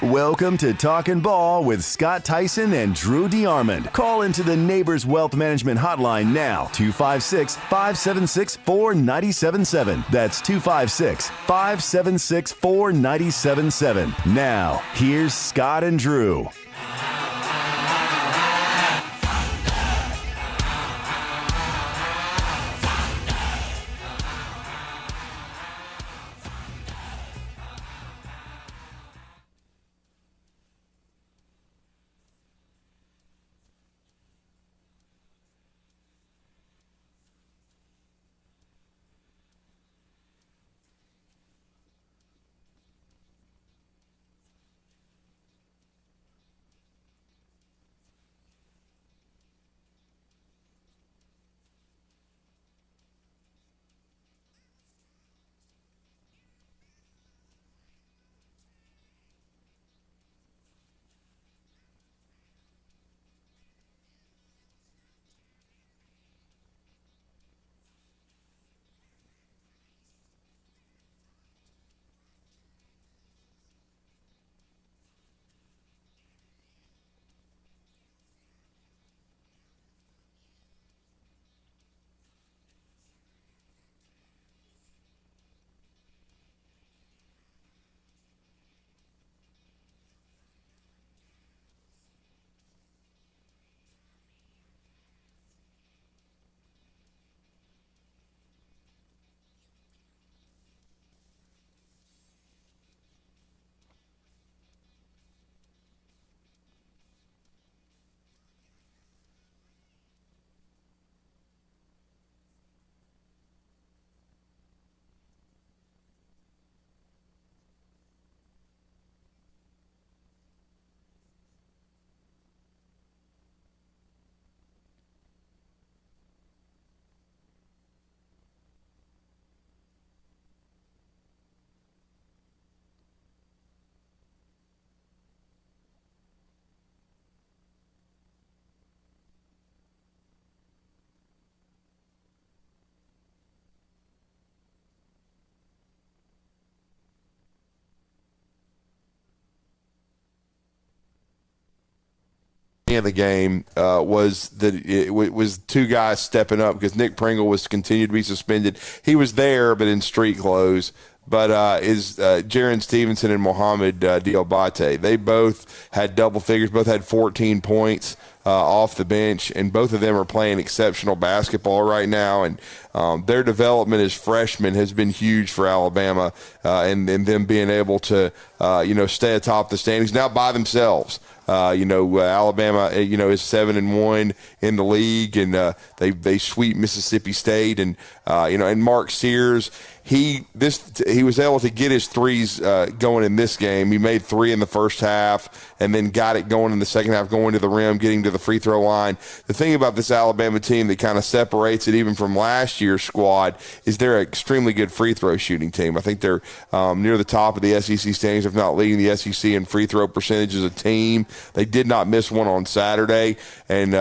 Welcome to Talkin' Ball with Scott Theisen and Drew DeArmond. Call into the Neighbors Wealth Management Hotline now, 256-576-4977. That's 256-576-4977. Now, here's Scott and Drew. Of the game was that it was two guys stepping up because Nick Pringle was continued to be suspended. He was there, but in street clothes. But Jaron Stevenson and Mohamed Diabate, they both had double figures, both had 14 points off the bench, and both of them are playing exceptional basketball right now. And their development as freshmen has been huge for Alabama, and them being able to stay atop the standings now by themselves. Alabama, is 7-1 in the league, and they sweep Mississippi State, and and Mark Sears, he was able to get his threes going in this game. He made 3 in the first half, and then got it going in the second half, going to the rim, getting to the free throw line. The thing about this Alabama team that kind of separates it even from last year's squad is they're an extremely good free throw shooting team. I think they're near the top of the SEC standings, if not leading the SEC in free throw percentage as a team. They did not miss one on Saturday. And,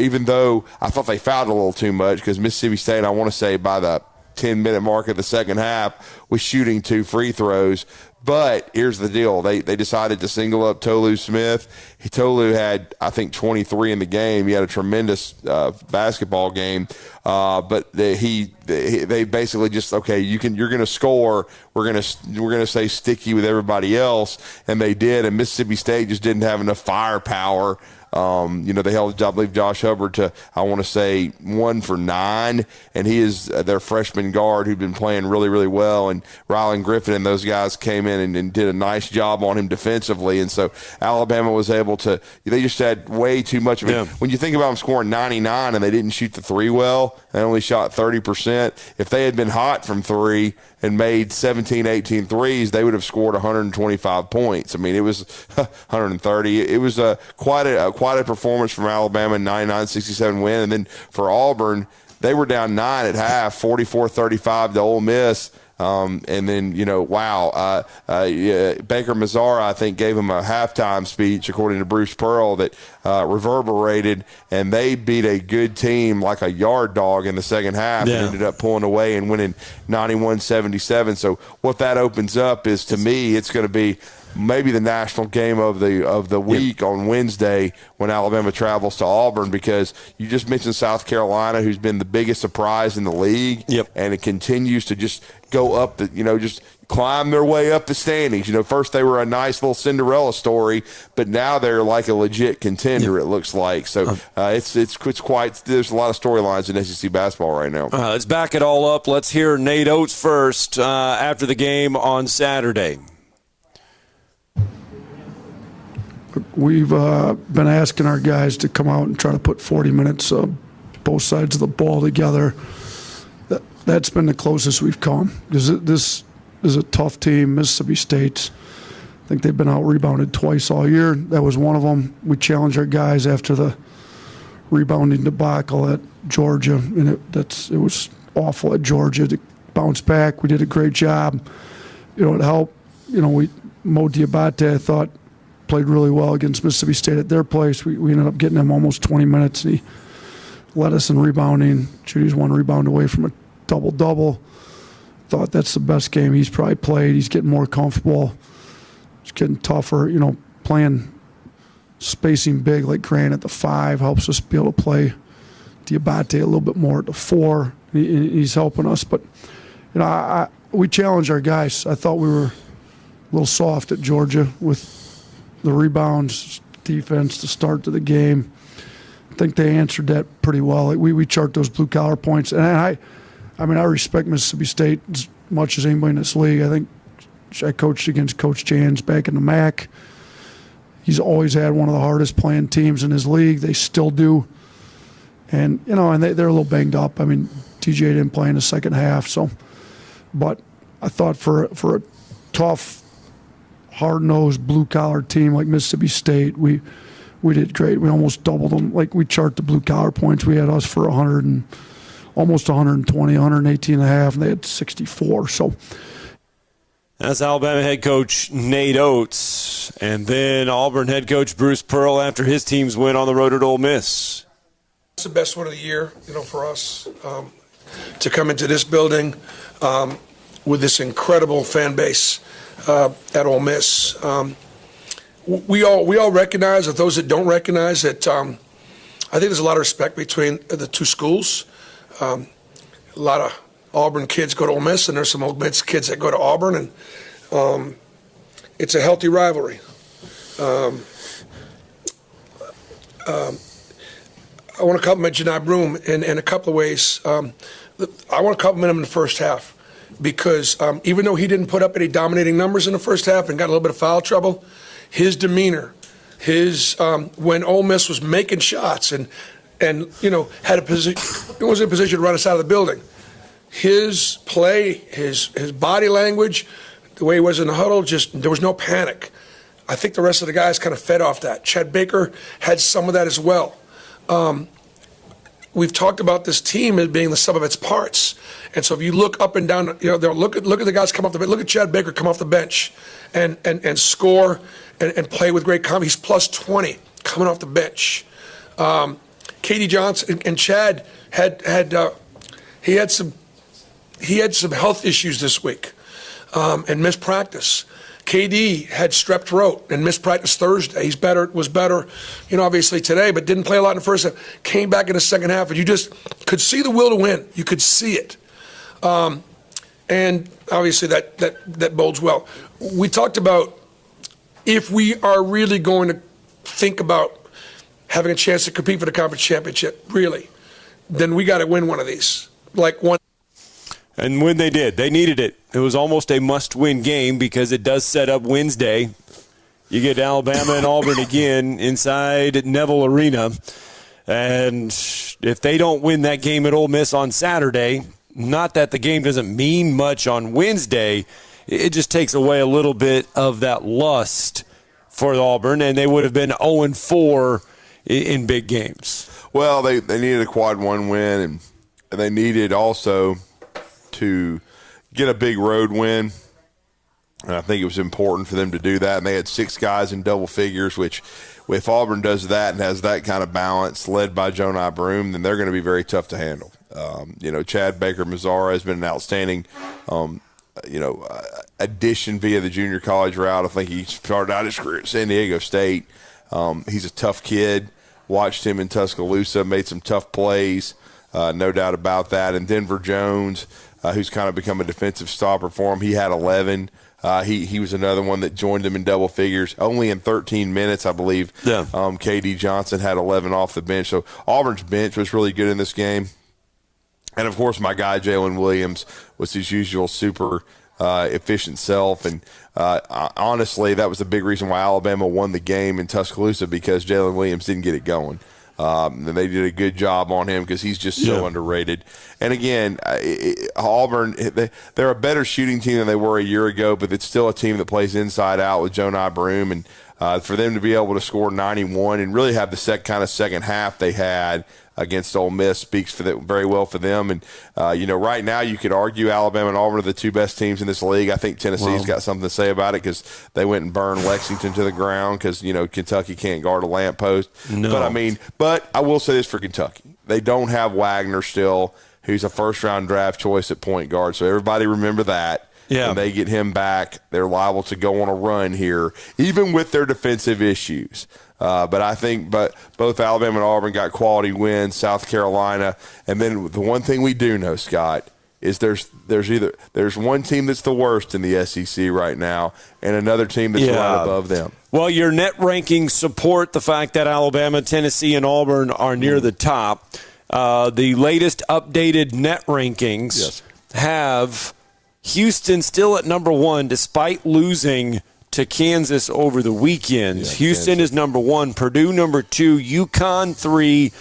even though I thought they fouled a little too much, because Mississippi State, I want to say by the 10-minute mark of the second half, was shooting 2 free throws. But here's the deal. They decided to single up Tolu Smith. Tolu had, I think, 23 in the game. He had a tremendous basketball game. But they basically just, okay, you're going to score. We're going to stay sticky with everybody else. And they did. And Mississippi State just didn't have enough firepower. They held, I believe, Josh Hubbard to, I want to say, 1 for 9, and he is their freshman guard who'd been playing really, really well. And Rylan Griffin and those guys came in and did a nice job on him defensively. And so Alabama was able to, they just had way too much of it. Yeah. When you think about them scoring 99 and they didn't shoot the 3 well, they only shot 30%. If they had been hot from 3 and made 17, 18 threes, they would have scored 125 points. I mean, it was 130. It was quite a performance from Alabama, 99-67 win. And then for Auburn, they were down 9 at half, 44-35 to Ole Miss. And then, Baker Mazzara, I think, gave him a halftime speech, according to Bruce Pearl, that reverberated, and they beat a good team like a yard dog in the second half. Yeah. And ended up pulling away and winning 91-77. So what that opens up is, to me, it's going to be maybe the national game of the week on Wednesday when Alabama travels to Auburn, because you just mentioned South Carolina, who's been the biggest surprise in the league, and it continues to just go up just climb their way up the standings. First they were a nice little Cinderella story, but now they're like a legit contender. It looks like. So it's quite. There's a lot of storylines in SEC basketball right now. Let's back it all up. Let's hear Nate Oates first after the game on Saturday. We've been asking our guys to come out and try to put 40 minutes both sides of the ball together. That's been the closest we've come, because this is a tough team. Mississippi State, I think they've been out-rebounded twice all year. That was one of them. We challenged our guys after the rebounding debacle at Georgia, and it was awful at Georgia to bounce back. We did a great job. It helped. Mo Diabate, I thought, played really well against Mississippi State at their place. We ended up getting him almost 20 minutes, and he led us in rebounding. Judy's one rebound away from a double-double. Thought that's the best game he's probably played. He's getting more comfortable. He's getting tougher. Playing spacing big like Grant at the 5 helps us be able to play Diabate a little bit more at the 4. He's helping us. But, we challenged our guys. I thought we were a little soft at Georgia with the rebounds, defense, the start to the game. I think they answered that pretty well. We chart those blue-collar points. And I respect Mississippi State as much as anybody in this league. I think I coached against Coach Jans back in the MAC. He's always had one of the hardest playing teams in his league. They still do. And, they're a little banged up. TJ didn't play in the second half. But I thought for a tough, hard-nosed, blue-collar team like Mississippi State, we did great. We almost doubled them. We chart the blue-collar points. We had us for 100 and almost 120, 118 and a half, and they had 64. So that's Alabama head coach Nate Oates. And then Auburn head coach Bruce Pearl after his team's win on the road at Ole Miss. It's the best one of the year, for us to come into this building with this incredible fan base at Ole Miss. We all recognize, or those that don't recognize, that I think there's a lot of respect between the two schools. A lot of Auburn kids go to Ole Miss, and there's some Ole Miss kids that go to Auburn, and it's a healthy rivalry. I want to compliment Janai Broom in a couple of ways. I want to compliment him in the first half, because even though he didn't put up any dominating numbers in the first half and got a little bit of foul trouble, his demeanor, when Ole Miss was making shots and had a position, was in a position to run us out of the building, his play, his body language, the way he was in the huddle, there was no panic. I think the rest of the guys kind of fed off that. Chad Baker had some of that as well. We've talked about this team as being the sum of its parts, and so if you look up and down, look at the guys come off the bench. Look at Chad Baker come off the bench and score and play with great confidence. He's plus 20 coming off the bench. KD Johnson and Chad had some health issues this week and missed practice. KD had strep throat and missed practice Thursday. Was better, obviously today, but didn't play a lot in the first half. Came back in the second half, and you just could see the will to win. You could see it, and obviously that bodes well. We talked about if we are really going to think about having a chance to compete for the conference championship, really, then we got to win one of these. And when they did, they needed it. It was almost a must-win game because it does set up Wednesday. You get Alabama and Auburn again inside Neville Arena. And if they don't win that game at Ole Miss on Saturday, not that the game doesn't mean much on Wednesday, it just takes away a little bit of that lust for Auburn, and they would have been 0-4 in big games. Well, they needed a quad 1 win, and they needed also to get a big road win. And I think it was important for them to do that. And they had 6 guys in double figures, which if Auburn does that and has that kind of balance led by Jonai Broom, then they're going to be very tough to handle. Chad Baker Mazzara has been an outstanding, addition via the junior college route. I think he started out his career at San Diego State. He's a tough kid. Watched him in Tuscaloosa, made some tough plays, no doubt about that. And Denver Jones, who's kind of become a defensive stopper for him, he had 11. He was another one that joined him in double figures. Only in 13 minutes, I believe, K.D. Johnson had 11 off the bench. So Auburn's bench was really good in this game. And, of course, my guy Jalen Williams was his usual super efficient self. And honestly, that was the big reason why Alabama won the game in Tuscaloosa, because Jalen Williams didn't get it going. And they did a good job on him because he's just so underrated. And again, Auburn, they're a better shooting team than they were a year ago, but it's still a team that plays inside out with Jonai Broome. And for them to be able to score 91 and really have the second half they had against Ole Miss speaks very well for them. And, right now you could argue Alabama and Auburn are the two best teams in this league. I think Tennessee's got something to say about it because they went and burned Lexington to the ground because, Kentucky can't guard a lamppost. No. But I will say this for Kentucky. They don't have Wagner still, who's a first-round draft choice at point guard. So everybody remember that. Yeah. When they get him back, they're liable to go on a run here, even with their defensive issues. But I think both Alabama and Auburn got quality wins, South Carolina. And then the one thing we do know, Scott, is there's one team that's the worst in the SEC right now and another team that's right above them. Well, your net rankings support the fact that Alabama, Tennessee, and Auburn are near the top. The latest updated net rankings have Houston still at number 1 despite losing to Kansas over the weekend. Houston Kansas is number 1, Purdue number 2, UConn 3,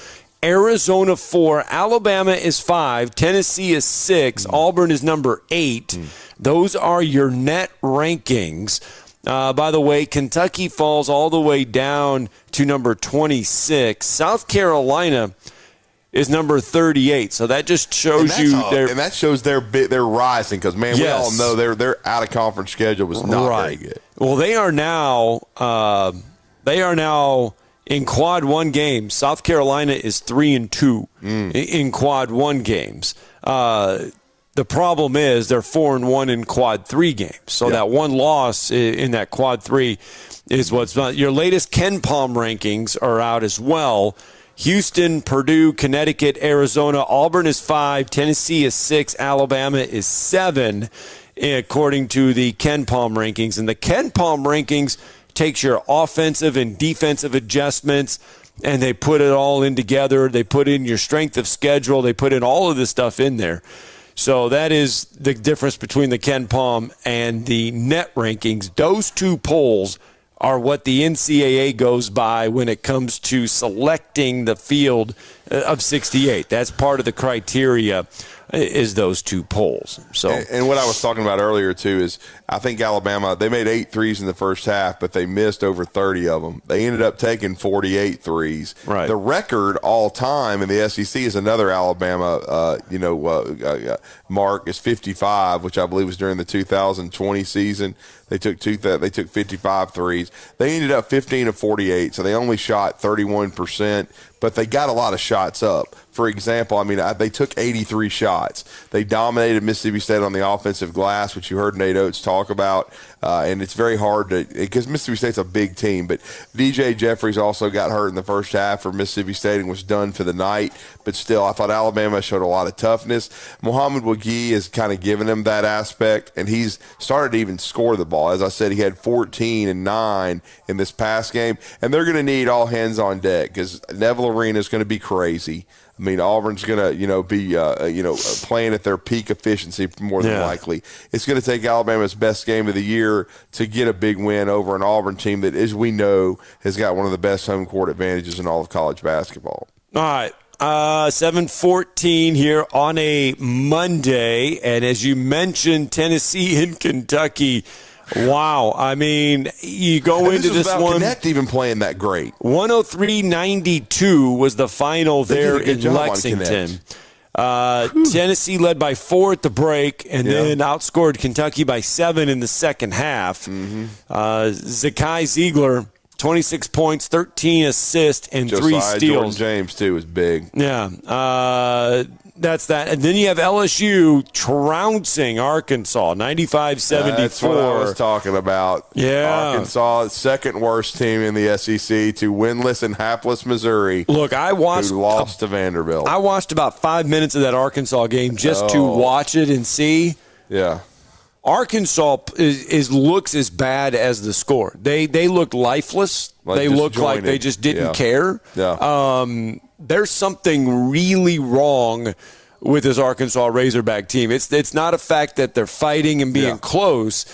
Arizona 4, Alabama is 5, Tennessee is 6, Auburn is number 8. Those are your net rankings. By the way, Kentucky falls all the way down to number 26. South Carolina is number 38. So that just shows you and that shows they're rising because, man, we all know their out of conference schedule was not very good. Well, they are now in quad 1 games. South Carolina is 3-2 in quad 1 games. The problem is they're 4-1 in quad 3 games. So that one loss in that quad 3 is what's not. Your latest Ken Palm rankings are out as well. Houston, Purdue, Connecticut, Arizona. Auburn is 5, Tennessee is 6, Alabama is 7, according to the Ken Palm rankings. And the Ken Palm rankings takes your offensive and defensive adjustments, and they put it all in together. They put in your strength of schedule. They put in all of this stuff in there. So that is the difference between the Ken Palm and the net rankings. Those two polls are what the NCAA goes by when it comes to selecting the field of 68. That's part of the criteria, is those two polls. So, and what I was talking about earlier, too, is I think Alabama, they made 8 threes in the first half, but they missed over 30 of them. They ended up taking 48 threes. Right. The record all time in the SEC is another Alabama, mark is 55, which I believe was during the 2020 season. They took 55 threes. They ended up 15 of 48, so they only shot 31%, but they got a lot of shots up. For example, they took 83 shots. They dominated Mississippi State on the offensive glass, which you heard Nate Oates talk about, and it's very hard because Mississippi State's a big team, but DJ Jeffries also got hurt in the first half for Mississippi State and was done for the night, but still, I thought Alabama showed a lot of toughness. Mohamed Wagee has kind of given him that aspect, and he's started to even score the ball. As I said, he had 14 and 9 in this past game, and they're going to need all hands on deck because Neville Arena is going to be crazy. Auburn's going to, be, playing at their peak efficiency more than likely. It's going to take Alabama's best game of the year to get a big win over an Auburn team that, as we know, has got one of the best home court advantages in all of college basketball. All right. 7:14 here on a Monday. And as you mentioned, Tennessee and Kentucky. Wow. You go into this one. Connect even playing that great. 103-92 was the final there in Lexington. Tennessee led by 4 at the break and then outscored Kentucky by 7 in the second half. Zakai Ziegler, 26 points, 13 assists, and 3 steals. Jordan James, too, is big. Yeah. That's that. And then you have LSU trouncing Arkansas, 95-74. That's what I was talking about. Yeah. Arkansas, second worst team in the SEC to winless and hapless Missouri. Look, who lost to Vanderbilt. I watched about 5 minutes of that Arkansas game just to watch it and see. Yeah. Arkansas looks as bad as the score. They look lifeless. They look like they just didn't care. Yeah. There's something really wrong with this Arkansas Razorback team. It's not a fact that they're fighting and being close.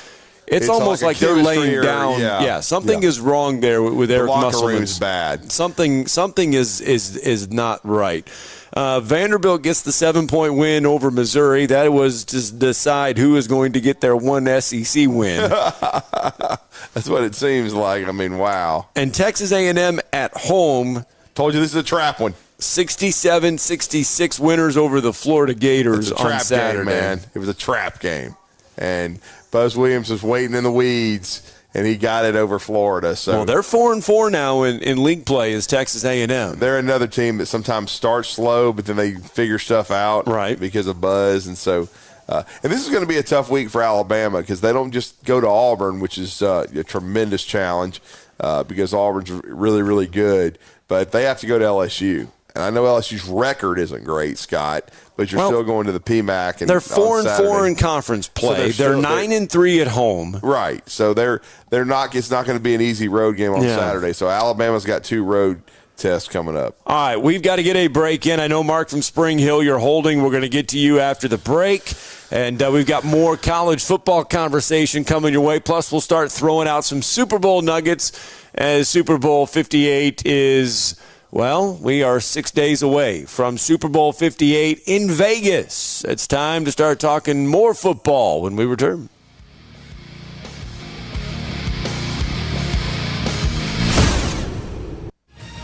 It's almost like they're laying down. Something is wrong there with Eric Musselman. Is bad. Something is not right. Vanderbilt gets the 7-point win over Missouri. That was to decide who is going to get their one SEC win. That's what it seems like. I mean, wow. And Texas A&M at home. Told you this is a trap one. 67-66 winners over the Florida Gators on Saturday. Game, man. It was a trap game. And Buzz Williams was waiting in the weeds, and he got it over Florida. So well, they're 4-4 now in league play as Texas A&M. They're another team that sometimes starts slow, but then they figure stuff out because of Buzz. And so and this is going to be a tough week for Alabama because they don't just go to Auburn, which is a tremendous challenge because Auburn's really, really good. But they have to go to LSU. And I know LSU's record isn't great, Scott, but you're still going to the PMAC. And they're 4-4 in conference play. So they're 9-3 at home. Right. So they're not. It's not going to be an easy road game on Saturday. So Alabama's got 2 road tests coming up. All right, we've got to get a break in. I know, Mark from Spring Hill, you're holding. We're going to get to you after the break. And we've got more college football conversation coming your way. Plus, we'll start throwing out some Super Bowl nuggets as Super Bowl 58 is, well, we are 6 days away from Super Bowl 58 in Vegas. It's time to start talking more football when we return.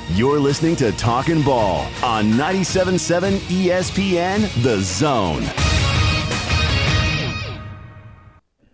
You're listening to Talkin' Ball on 97.7 ESPN The Zone.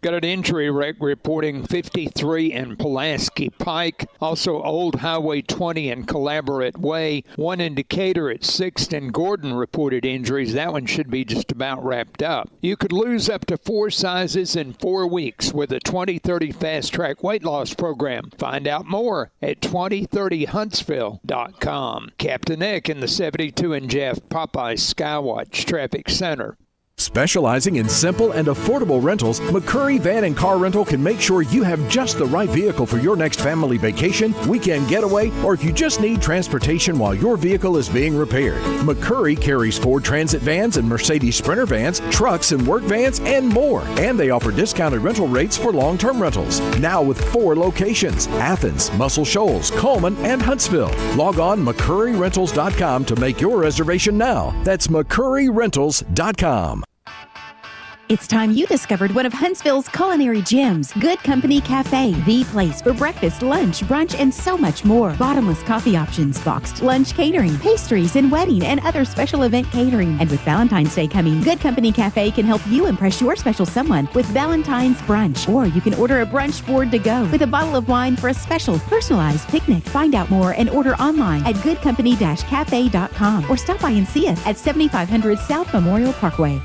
Got an injury reporting 53 in Pulaski Pike. Also Old Highway 20 and Collaborate Way. One in Decatur at 6th and Gordon reported injuries. That one should be just about wrapped up. You could lose up to 4 sizes in 4 weeks with a 2030 Fast Track Weight Loss Program. Find out more at 2030huntsville.com. Captain Nick in the 72 and Jeff Popeye Skywatch Traffic Center. Specializing in simple and affordable rentals, McCurry Van and Car Rental can make sure you have just the right vehicle for your next family vacation, weekend getaway, or if you just need transportation while your vehicle is being repaired. McCurry carries Ford Transit vans and Mercedes Sprinter vans, trucks and work vans, and more. And they offer discounted rental rates for long-term rentals. Now with 4 locations: Athens, Muscle Shoals, Coleman, and Huntsville. Log on McCurryRentals.com to make your reservation now. That's McCurryRentals.com. It's time you discovered one of Huntsville's culinary gems, Good Company Cafe, the place for breakfast, lunch, brunch, and so much more. Bottomless coffee options, boxed lunch catering, pastries, and wedding and other special event catering. And with Valentine's Day coming, Good Company Cafe can help you impress your special someone with Valentine's brunch. Or you can order a brunch board to go with a bottle of wine for a special personalized picnic. Find out more and order online at goodcompany-cafe.com or stop by and see us at 7500 South Memorial Parkway.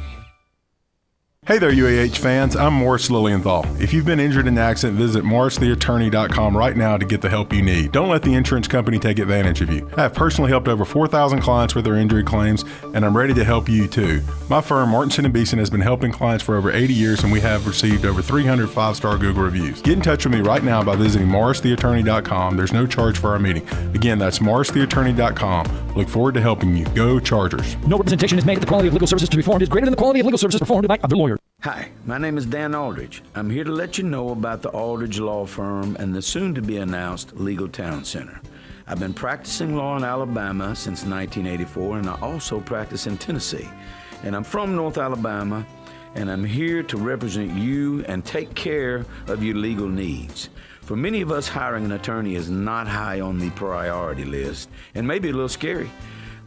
Hey there, UAH fans. I'm Morris Lilienthal. If you've been injured in an accident, visit morristheattorney.com right now to get the help you need. Don't let the insurance company take advantage of you. I have personally helped over 4,000 clients with their injury claims, and I'm ready to help you too. My firm, Martinson & Beeson, has been helping clients for over 80 years, and we have received over 300 5-star Google reviews. Get in touch with me right now by visiting morristheattorney.com. There's no charge for our meeting. Again, that's morristheattorney.com. Look forward to helping you. Go Chargers. No representation is made that the quality of legal services to be performed is greater than the quality of legal services performed by other lawyers. Hi, my name is Dan Aldridge. I'm here to let you know about the Aldridge Law Firm and the soon-to-be-announced Legal Town Center. I've been practicing law in Alabama since 1984, and I also practice in Tennessee. And I'm from North Alabama, and I'm here to represent you and take care of your legal needs. For many of us, hiring an attorney is not high on the priority list, and maybe a little scary.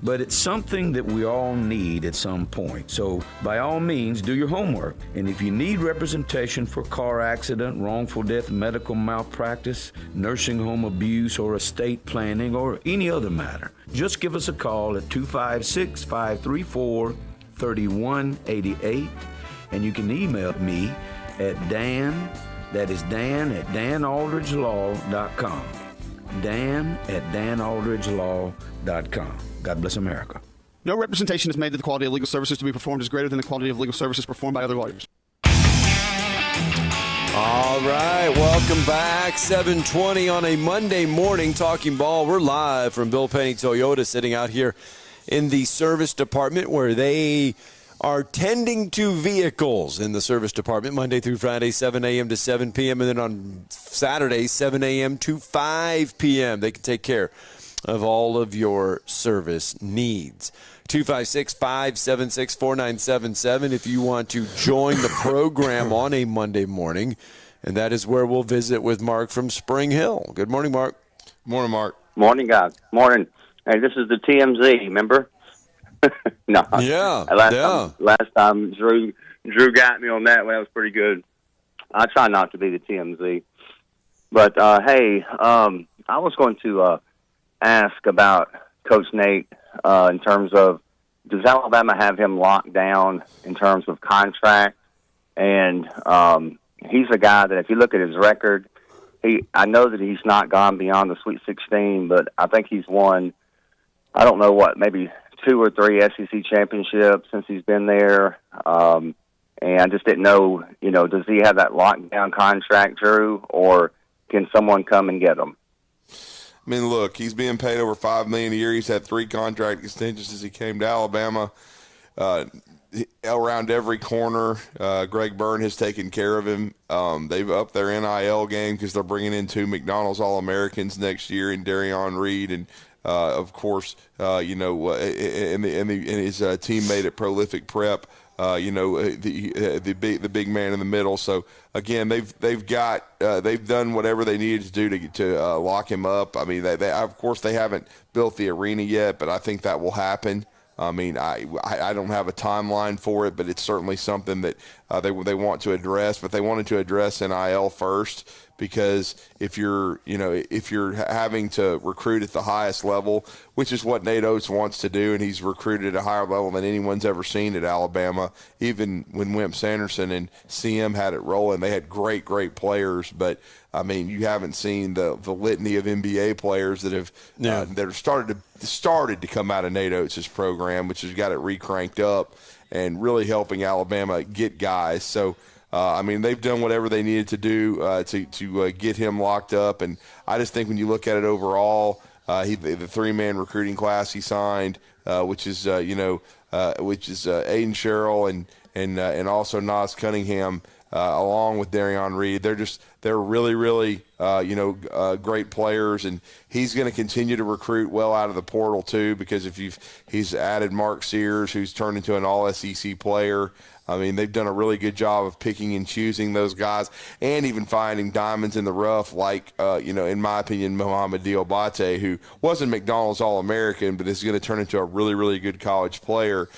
But it's something that we all need at some point. So by all means, do your homework. And if you need representation for car accident, wrongful death, medical malpractice, nursing home abuse, or estate planning, or any other matter, just give us a call at 256-534-5800. 3188. And you can email me at Dan, that is Dan at danaldridgelaw.com. Dan at danaldridgelaw.com. God bless America. No representation is made that the quality of legal services to be performed is greater than the quality of legal services performed by other lawyers. All right, welcome back. 7:20 on a Monday morning, Talking Ball. We're live from Bill Penny Toyota, sitting out here in the service department where they are tending to vehicles in the service department Monday through Friday, 7 a.m. to 7 p.m. And then on Saturday, 7 a.m. to 5 p.m. They can take care of all of your service needs. 256-576-4977 if you want to join the program on a Monday morning. And that is where we'll visit with Mark from Spring Hill. Good morning, Mark. Morning, Mark. Morning, guys. Morning. Hey, this is the TMZ, remember? No. Yeah. Last time Drew got me on that one. That was pretty good. I try not to be the TMZ. But, hey, I was going to ask about Coach Nate in terms of, does Alabama have him locked down in terms of contract? And he's a guy that if you look at his record, I know that he's not gone beyond the Sweet 16, but I think he's won, I don't know what, maybe 2 or 3 SEC championships since he's been there. And I just didn't know, does he have that lockdown contract, Drew, or can someone come and get him? I mean, look, he's being paid over $5 million a year. He's had 3 contract extensions since he came to Alabama. Around every corner, Greg Byrne has taken care of him. They've upped their NIL game because they're bringing in 2 McDonald's All-Americans next year in DeArmond Reed and, of course, and his teammate at Prolific Prep. The big man in the middle. So again, they've done whatever they needed to do to lock him up. I mean, they of course they haven't built the arena yet, but I think that will happen. I mean, I don't have a timeline for it, but it's certainly something that they want to address. But they wanted to address NIL first, because if you're having to recruit at the highest level, which is what Nate Oates wants to do, and he's recruited at a higher level than anyone's ever seen at Alabama. Even when Wimp Sanderson and CM had it rolling, they had great players, but I mean, you haven't seen the litany of NBA players that have started to come out of Nate Oates' program, which has got it recranked up and really helping Alabama get guys. So, I mean, they've done whatever they needed to do to get him locked up. And I just think when you look at it overall, the 3-man recruiting class he signed, which is Aiden Sherrill and also Nas Cunningham, along with Darion Reed. They're really great players, and he's going to continue to recruit well out of the portal too, because he's added Mark Sears, who's turned into an all-SEC player. I mean, they've done a really good job of picking and choosing those guys, and even finding diamonds in the rough, like in my opinion, Mohamed Diobate, who wasn't McDonald's All-American, but is going to turn into a really good college player.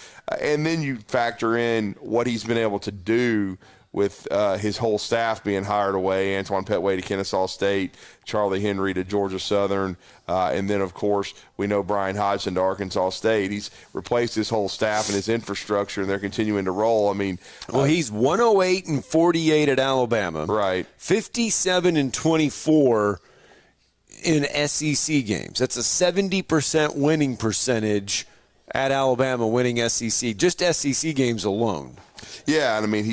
And then you factor in what he's been able to do with his whole staff being hired away, Antoine Petway to Kennesaw State, Charlie Henry to Georgia Southern, and then, of course, we know Brian Hodgson to Arkansas State. He's replaced his whole staff and his infrastructure, and they're continuing to roll. I mean, he's 108-48 at Alabama. Right. 57-24 in SEC games. That's a 70% winning percentage at Alabama, winning SEC, just SEC games alone. Yeah, and I mean,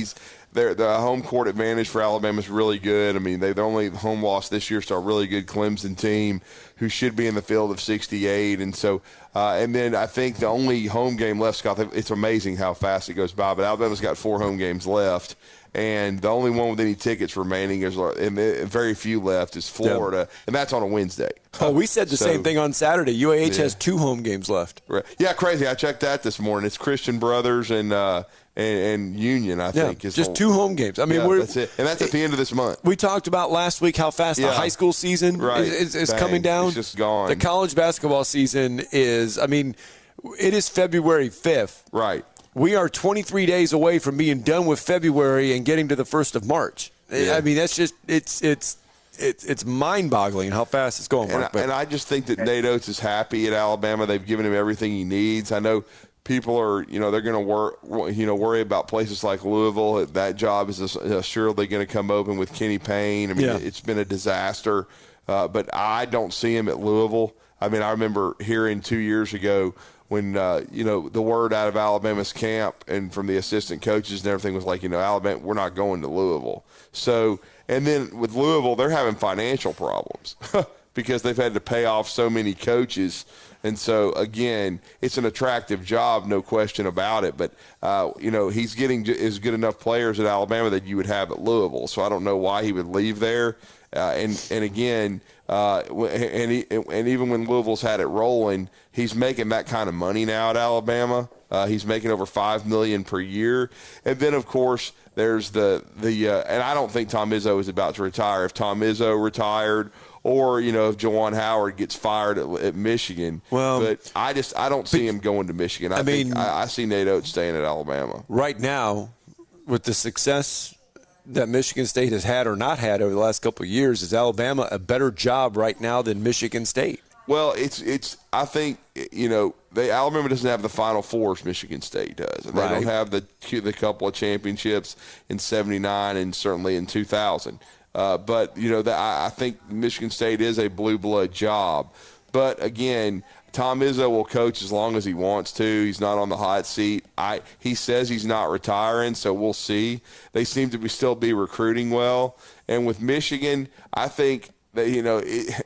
the home court advantage for Alabama is really good. I mean, the only home loss this year to a really good Clemson team who should be in the field of 68. And so, and then I think the only home game left, Scott, it's amazing how fast it goes by, but Alabama's got 4 home games left. And the only one with any tickets remaining and very few left is Florida, and that's on a Wednesday. Oh, we said the same thing on Saturday. UAH has 2 home games left. Right. Yeah, crazy. I checked that this morning. It's Christian Brothers and Union, I think. Just 2 home games. I mean, that's it. And that's at the end of this month. We talked about last week how fast the high school season is coming down. It's just gone. The college basketball season is, I mean, it is February 5th. Right. We are 23 days away from being done with February and getting to the 1st of March. Yeah. I mean, that's just it's mind-boggling how fast it's going. And I just think that Nate Oates is happy at Alabama. They've given him everything he needs. I know people are, they're going to worry about places like Louisville. That job is assuredly going to come open with Kenny Payne. I mean, It's been a disaster, but I don't see him at Louisville. I mean, I remember hearing 2 years ago when, the word out of Alabama's camp and from the assistant coaches and everything was like, Alabama, we're not going to Louisville. So, and then with Louisville, they're having financial problems because they've had to pay off so many coaches. And so, again, it's an attractive job, no question about it. But, he's getting as good enough players at Alabama that you would have at Louisville. So I don't know why he would leave there. And again, even when Louisville's had it rolling, he's making that kind of money now at Alabama. He's making over $5 million per year. And then, of course, there's and I don't think Tom Izzo is about to retire. If Tom Izzo retired, or, if Juwan Howard gets fired at Michigan. But I don't see him going to Michigan. I see Nate Oates staying at Alabama. Right now, with the success that Michigan State has had or not had over the last couple of years, is Alabama a better job right now than Michigan State? Well, I think, Alabama doesn't have the Final Four as Michigan State does. And they don't have the couple of championships in 79 and certainly in 2000. But, I think Michigan State is a blue blood job. But, again, Tom Izzo will coach as long as he wants to. He's not on the hot seat. He says he's not retiring, so we'll see. They seem to still be recruiting well. And with Michigan, I think that,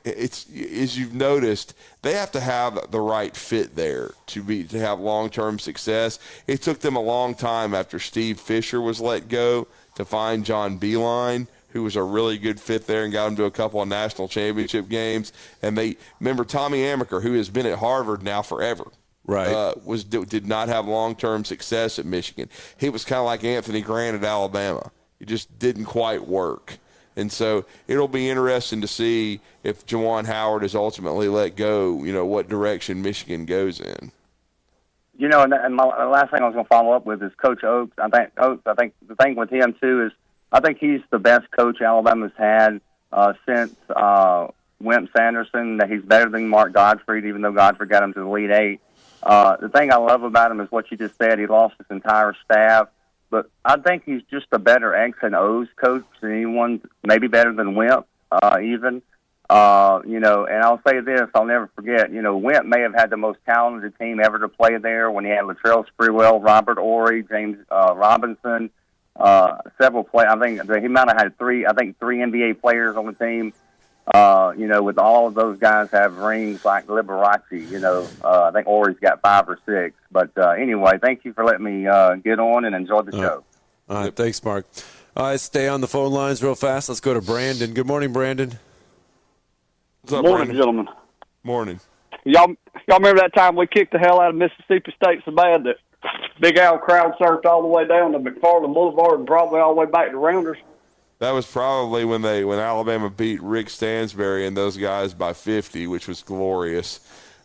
it's as you've noticed, they have to have the right fit there to have long-term success. It took them a long time after Steve Fisher was let go to find John Beilein, who was a really good fit there and got him to a couple of national championship games. And they remember Tommy Amaker, who has been at Harvard now forever. Did not have long-term success at Michigan. He was kind of like Anthony Grant at Alabama. It just didn't quite work. And so it'll be interesting to see if Juwan Howard is ultimately let go, what direction Michigan goes in. And my last thing I was going to follow up with is Coach Oates. I think the thing with him, too, is I think he's the best coach Alabama's had since Wimp Sanderson. That he's better than Mark Gottfried, even though Gottfried got him to the Elite Eight. The thing I love about him is what you just said. He lost his entire staff. But I think he's just a better X and O's coach than anyone, maybe better than Wimp even. And I'll say this, I'll never forget, Wimp may have had the most talented team ever to play there when he had Latrell Sprewell, Robert Ory, James Robinson, several players. I think he might have had three NBA players on the team. With all of those guys have rings like Liberace. I think Ory's got 5 or 6. But anyway, thank you for letting me get on and enjoy the show. All right, thanks, Mark. All right, stay on the phone lines real fast. Let's go to Brandon. Good morning, Brandon. What's up, morning, Brandon? Gentlemen. Morning. Y'all remember that time we kicked the hell out of Mississippi State so bad that Big Al crowd surfed all the way down to McFarland Boulevard and probably all the way back to Rounders? That was probably when Alabama beat Rick Stansbury and those guys by 50, which was glorious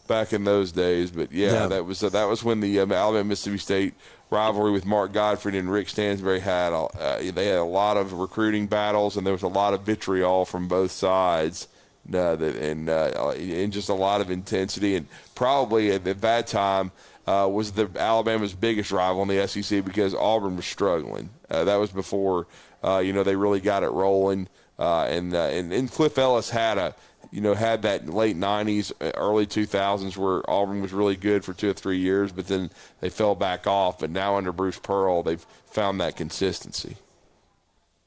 back in those days. But that was when the Alabama Mississippi State rivalry with Mark Gottfried and Rick Stansbury they had a lot of recruiting battles, and there was a lot of vitriol from both sides, and just a lot of intensity. And probably at that time was Alabama's biggest rival in the SEC because Auburn was struggling. That was before. They really got it rolling, and Cliff Ellis had that late '90s, early 2000s where Auburn was really good for 2 or 3 years, but then they fell back off. But now under Bruce Pearl, they've found that consistency.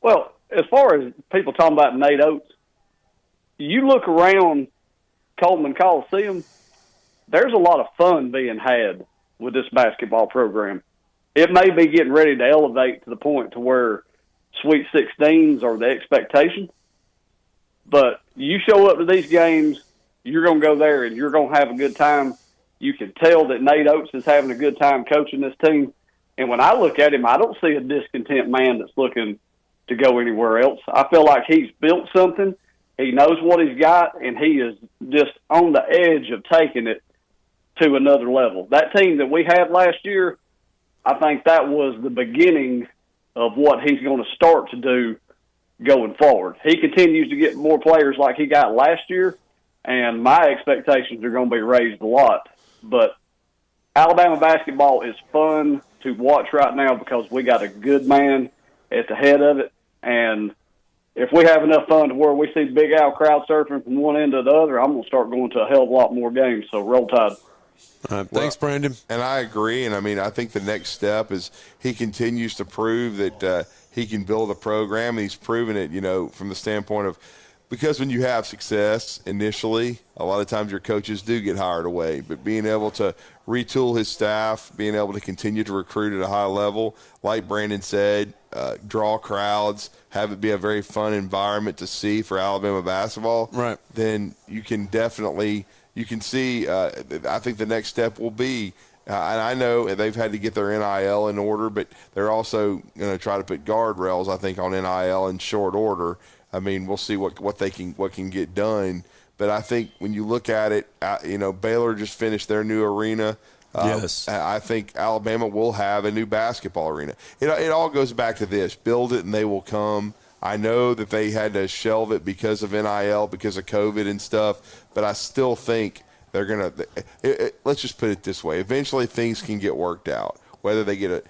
Well, as far as people talking about Nate Oates, you look around Coleman Coliseum, there's a lot of fun being had with this basketball program. It may be getting ready to elevate to the point to where Sweet 16s are the expectation. But you show up to these games, you're going to go there and you're going to have a good time. You can tell that Nate Oates is having a good time coaching this team. And when I look at him, I don't see a discontent man that's looking to go anywhere else. I feel like he's built something. He knows what he's got, and he is just on the edge of taking it to another level. That team that we had last year, I think that was the beginning of what he's going to start to do going forward. He continues to get more players like he got last year, and my expectations are going to be raised a lot. But Alabama basketball is fun to watch right now because we got a good man at the head of it. And if we have enough fun to where we see Big Al crowd surfing from one end to the other, I'm going to start going to a hell of a lot more games. So roll Tide. Thanks, Brandon. And I agree. And, I think the next step is he continues to prove that he can build a program. And he's proven it, from the standpoint of, because when you have success initially, a lot of times your coaches do get hired away. But being able to retool his staff, being able to continue to recruit at a high level, like Brandon said, draw crowds, have it be a very fun environment to see for Alabama basketball, right? Then you can definitely – you can see, I think the next step will be, and I know they've had to get their NIL in order, but they're also going to try to put guardrails, I think, on NIL in short order. We'll see what can get done. But I think when you look at it, Baylor just finished their new arena. Yes. I think Alabama will have a new basketball arena. It all goes back to this: build it and they will come. I know that they had to shelve it because of NIL, because of COVID and stuff, but I still think they're going to let's just put it this way. Eventually things can get worked out. Whether they get a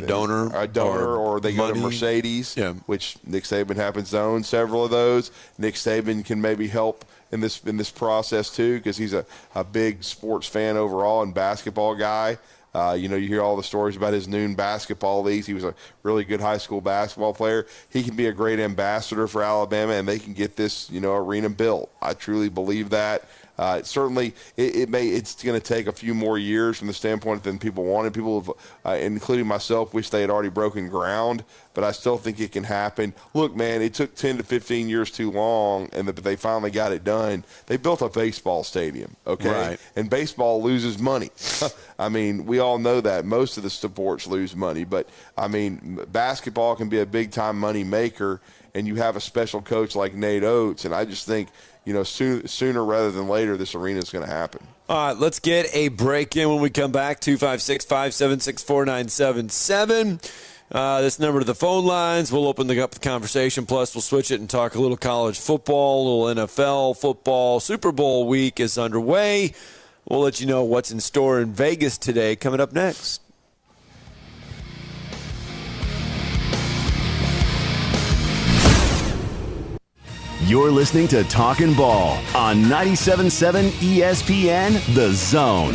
donor or they go to Mercedes, which Nick Saban happens to own several of those. Nick Saban can maybe help in this process too, because he's a big sports fan overall and basketball guy. You hear all the stories about his noon basketball leagues. He was a really good high school basketball player. He can be a great ambassador for Alabama, and they can get this, arena built. I truly believe that. Certainly, it's going to take a few more years from the standpoint than people wanted. People, including myself, wish they had already broken ground, but I still think it can happen. Look, man, it took 10 to 15 years too long, but they finally got it done. They built a baseball stadium, okay? Right. And baseball loses money. We all know that. Most of the sports lose money, but, basketball can be a big-time money maker, and you have a special coach like Nate Oates, and I just think, sooner rather than later, this arena is going to happen. All right, let's get a break in when we come back. 256-576-4977. This number to the phone lines. We'll open up the conversation. Plus, we'll switch it and talk a little college football, a little NFL football. Super Bowl week is underway. We'll let you know what's in store in Vegas today. Coming up next. You're listening to Talkin' Ball on 97.7 ESPN, The Zone.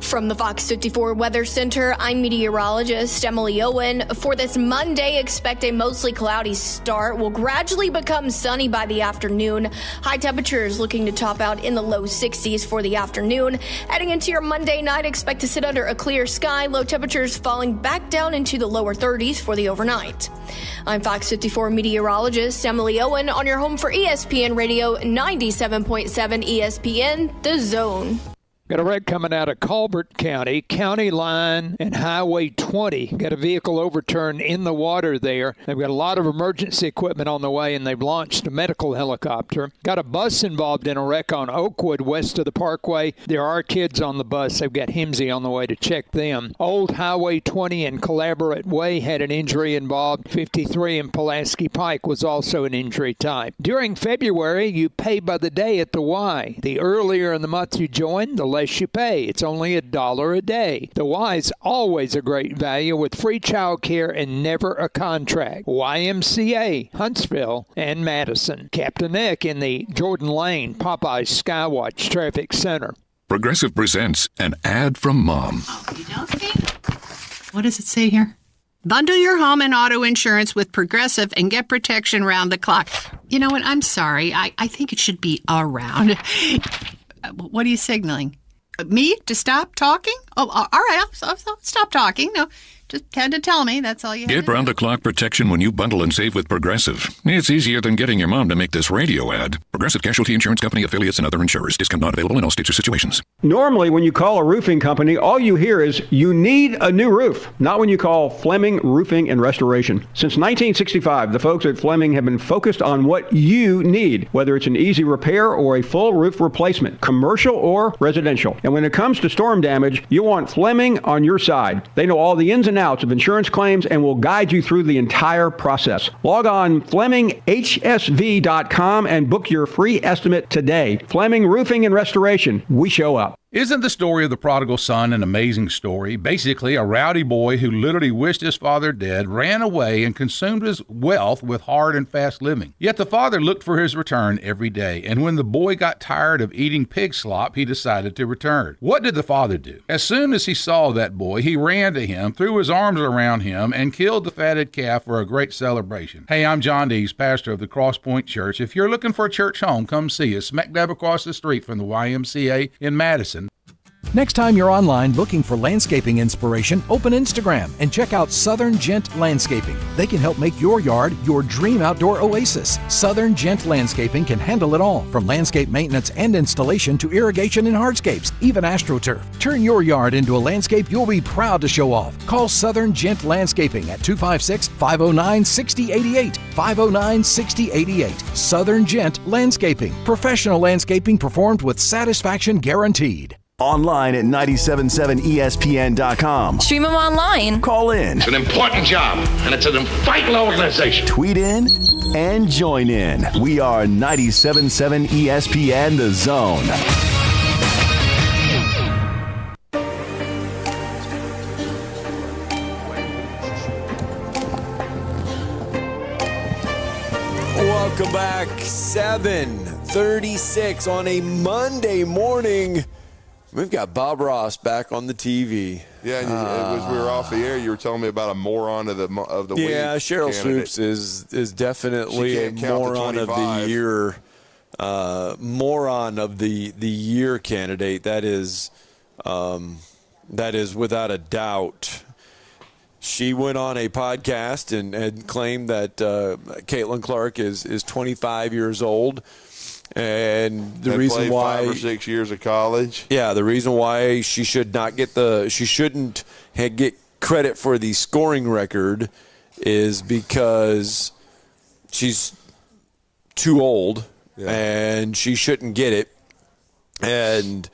From the Fox 54 Weather Center, I'm meteorologist Emily Owen. For this Monday, expect a mostly cloudy start. Will gradually become sunny by the afternoon. High temperatures looking to top out in the low 60s for the afternoon. Heading into your Monday night, expect to sit under a clear sky. Low temperatures falling back down into the lower 30s for the overnight. I'm Fox 54 meteorologist Emily Owen on your home for ESPN Radio 97.7 ESPN, The Zone. Got a wreck coming out of Colbert County, County Line and Highway 20. Got a vehicle overturned in the water there. They've got a lot of emergency equipment on the way, and they've launched a medical helicopter. Got a bus involved in a wreck on Oakwood west of the Parkway. There are kids on the bus. They've got Himsey on the way to check them. Old Highway 20 and Collaborate Way had an injury involved. 53 and Pulaski Pike was also an injury type. During February, you pay by the day at the Y. The earlier in the month you join, the less you pay. It's only $1 a day. The Y's always a great value with free child care and never a contract. YMCA, Huntsville, and Madison. Captain Nick in the Jordan Lane Popeyes Skywatch Traffic Center. Progressive presents an ad from Mom. What does it say here? Bundle your home and auto insurance with Progressive and get protection round the clock. You know what? I'm sorry. I think it should be around. What are you signaling? Me to stop talking? Oh, all right. I'll stop talking. No, just had to tell me. That's all you had Get to round-the-clock protection when you bundle and save with Progressive. It's easier than getting your mom to make this radio ad. Progressive Casualty Insurance Company, affiliates, and other insurers. Discount not available in all states or situations. Normally, when you call a roofing company, all you hear is, you need a new roof. Not when you call Fleming Roofing and Restoration. Since 1965, the folks at Fleming have been focused on what you need, whether it's an easy repair or a full roof replacement, commercial or residential. And when it comes to storm damage, you you want Fleming on your side. They know all the ins and outs of insurance claims and will guide you through the entire process. Log on FlemingHSV.com and book your free estimate today. Fleming Roofing and Restoration. We show up. Isn't the story of the prodigal son an amazing story? Basically, a rowdy boy who literally wished his father dead, ran away, and consumed his wealth with hard and fast living. Yet the father looked for his return every day, and when the boy got tired of eating pig slop, he decided to return. What did the father do? As soon as he saw that boy, he ran to him, threw his arms around him, and killed the fatted calf for a great celebration. Hey, I'm John Dees, pastor of the Cross Point Church. If you're looking for a church home, come see us, smack dab across the street from the YMCA in Madison. Next time you're online looking for landscaping inspiration, open Instagram and check out Southern Gent Landscaping. They can help make your yard your dream outdoor oasis. Southern Gent Landscaping can handle it all, from landscape maintenance and installation to irrigation and hardscapes, even AstroTurf. Turn your yard into a landscape you'll be proud to show off. Call Southern Gent Landscaping at 256-509-6088. 509-6088. Southern Gent Landscaping. Professional landscaping performed with satisfaction guaranteed. Online at 977ESPN.com. Stream them online. Call in. It's an important job, and it's an vital organization. Tweet in and join in. We are 977 ESPN The Zone. Welcome back. 7:36 on a Monday morning. We've got Bob Ross back on the TV. Yeah, and as we were off the air, you were telling me about a moron of the week. Yeah, Cheryl candidate. Swoops is definitely a moron of the year. Moron of the year candidate. That is without a doubt. She went on a podcast and claimed that Caitlin Clark is 25 years old. And the reason why 5 or 6 years of college. Yeah, the reason why she shouldn't get credit for the scoring record is because she's too old and she shouldn't get it. And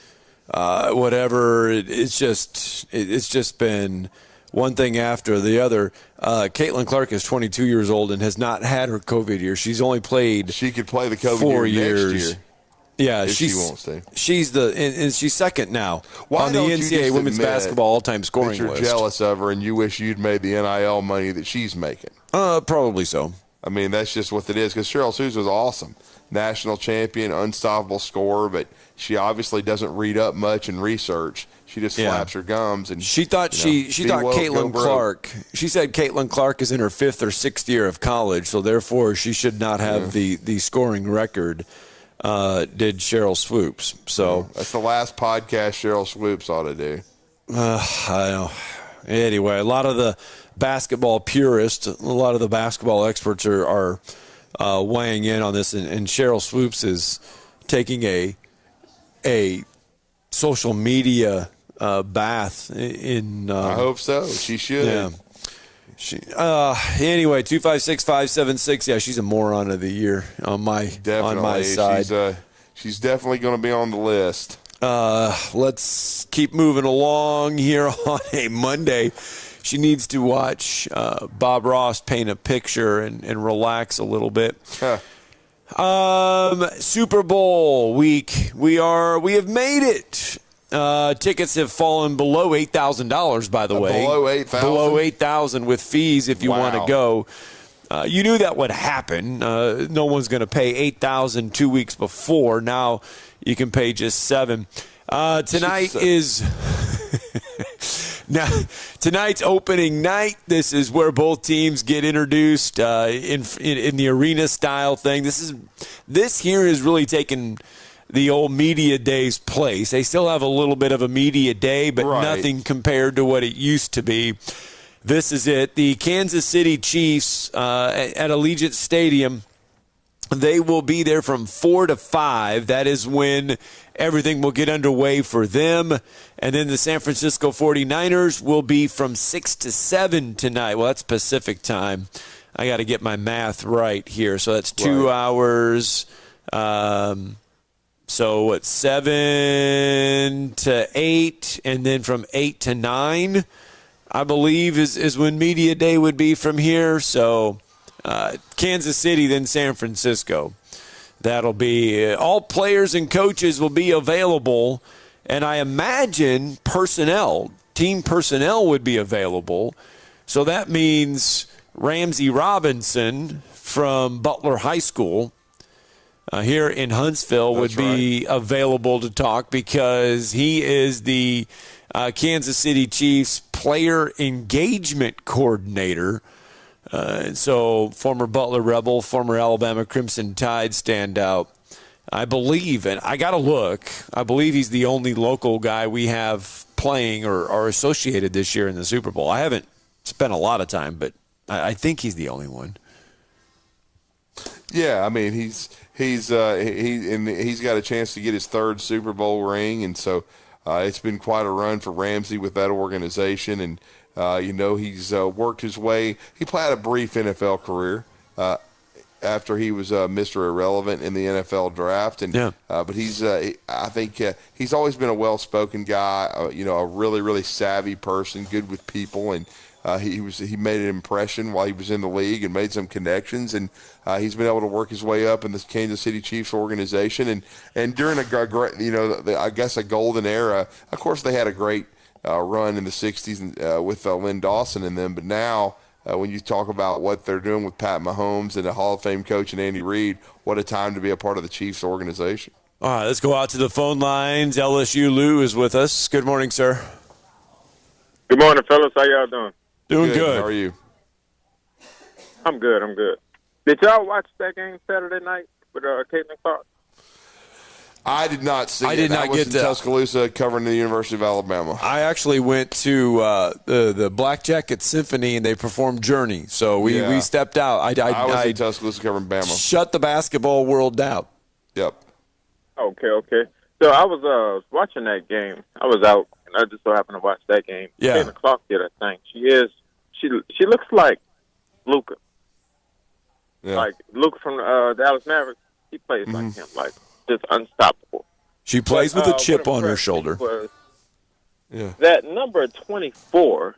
whatever, it's just been one thing after the other. Caitlin Clark is 22 years old and has not had her COVID year. She's only played. She could play the COVID 4 year years. next year. Yeah, if she wants to. She's and she's second now Why on the don't you NCAA just women's admit basketball all-time scoring that you're list. jealous of her and you wish you'd made the NIL money that she's making? Probably so. I mean, that's just what it is, because Cheryl Swoops was awesome. National champion, unstoppable scorer, but she obviously doesn't read up much and research. She just flaps her gums. And she thought she thought Caitlin Clark. She said Caitlin Clark is in her 5th or 6th year of college, so therefore she should not have the scoring record. Did Cheryl Swoops? So that's the last podcast Cheryl Swoops ought to do. I know. Anyway, a lot of the basketball purists, a lot of the basketball experts are weighing in on this, and Cheryl Swoops is taking a social media bath in. I hope so. She should. Yeah. Anyway, 256-576. Yeah, she's a moron of the year on my side. She's definitely going to be on the list. Let's keep moving along here on a Monday. She needs to watch Bob Ross paint a picture and relax a little bit. Super Bowl week. We have made it. Tickets have fallen below $8,000, by the way. Below $8,000? Below $8,000 with fees if you want to go. You knew that would happen. No one's going to pay $8,000 2 weeks before. Now you can pay just $7,000. Tonight is now tonight's opening night. This is where both teams get introduced in the arena style thing. This here is really taken the old media day's place. They still have a little bit of a media day, but nothing compared to what it used to be. This is it. The Kansas City Chiefs at Allegiant Stadium, they will be there from 4 to 5. That is when everything will get underway for them. And then the San Francisco 49ers will be from 6 to 7 tonight. Well, that's Pacific time. I got to get my math right here. So that's 2 hours. So it's 7 to 8, and then from 8 to 9, I believe, is when media day would be from here. So Kansas City, then San Francisco. That'll be all players and coaches will be available, and I imagine team personnel would be available. So that means Ramsey Robinson from Butler High School here in Huntsville would be available to talk, because he is the Kansas City Chiefs player engagement coordinator. And so former Butler Rebel, former Alabama Crimson Tide standout, I believe, and I got to look, I believe he's the only local guy we have playing or associated this year in the Super Bowl. I haven't spent a lot of time, but I think he's the only one. Yeah, I mean he's got a chance to get his third Super Bowl ring, and so it's been quite a run for Ramsey with that organization. And he's worked his way. He had a brief NFL career after he was Mr. Irrelevant in the NFL draft, and but I think he's always been a well-spoken guy. A really, really savvy person, good with people, and he made an impression while he was in the league and made some connections, and he's been able to work his way up in the Kansas City Chiefs organization, and during I guess a golden era. Of course, they had a great run in the 60s with Lynn Dawson and them, but now when you talk about what they're doing with Pat Mahomes and a Hall of Fame coach and Andy Reid, what a time to be a part of the Chiefs organization. All right, let's go out to the phone lines. LSU Lou is with us. Good morning, sir. Good morning, fellas. How y'all doing? Doing good. How are you? I'm good. Did y'all watch that game Saturday night with Caitlin Clark? I did not see it. I did not get in Tuscaloosa covering the University of Alabama. I actually went to the Black Jacket Symphony, and they performed Journey. So we stepped out. I was in Tuscaloosa covering Bama. Shut the basketball world down. Yep. Okay. So I was watching that game. I was out, and I just so happened to watch that game. Yeah. Caitlin Clark did her thing. She looks like Luka. Yeah. Like Luka from the Dallas Mavericks. He plays like him, like just unstoppable. She plays with a chip on her shoulder. That number 24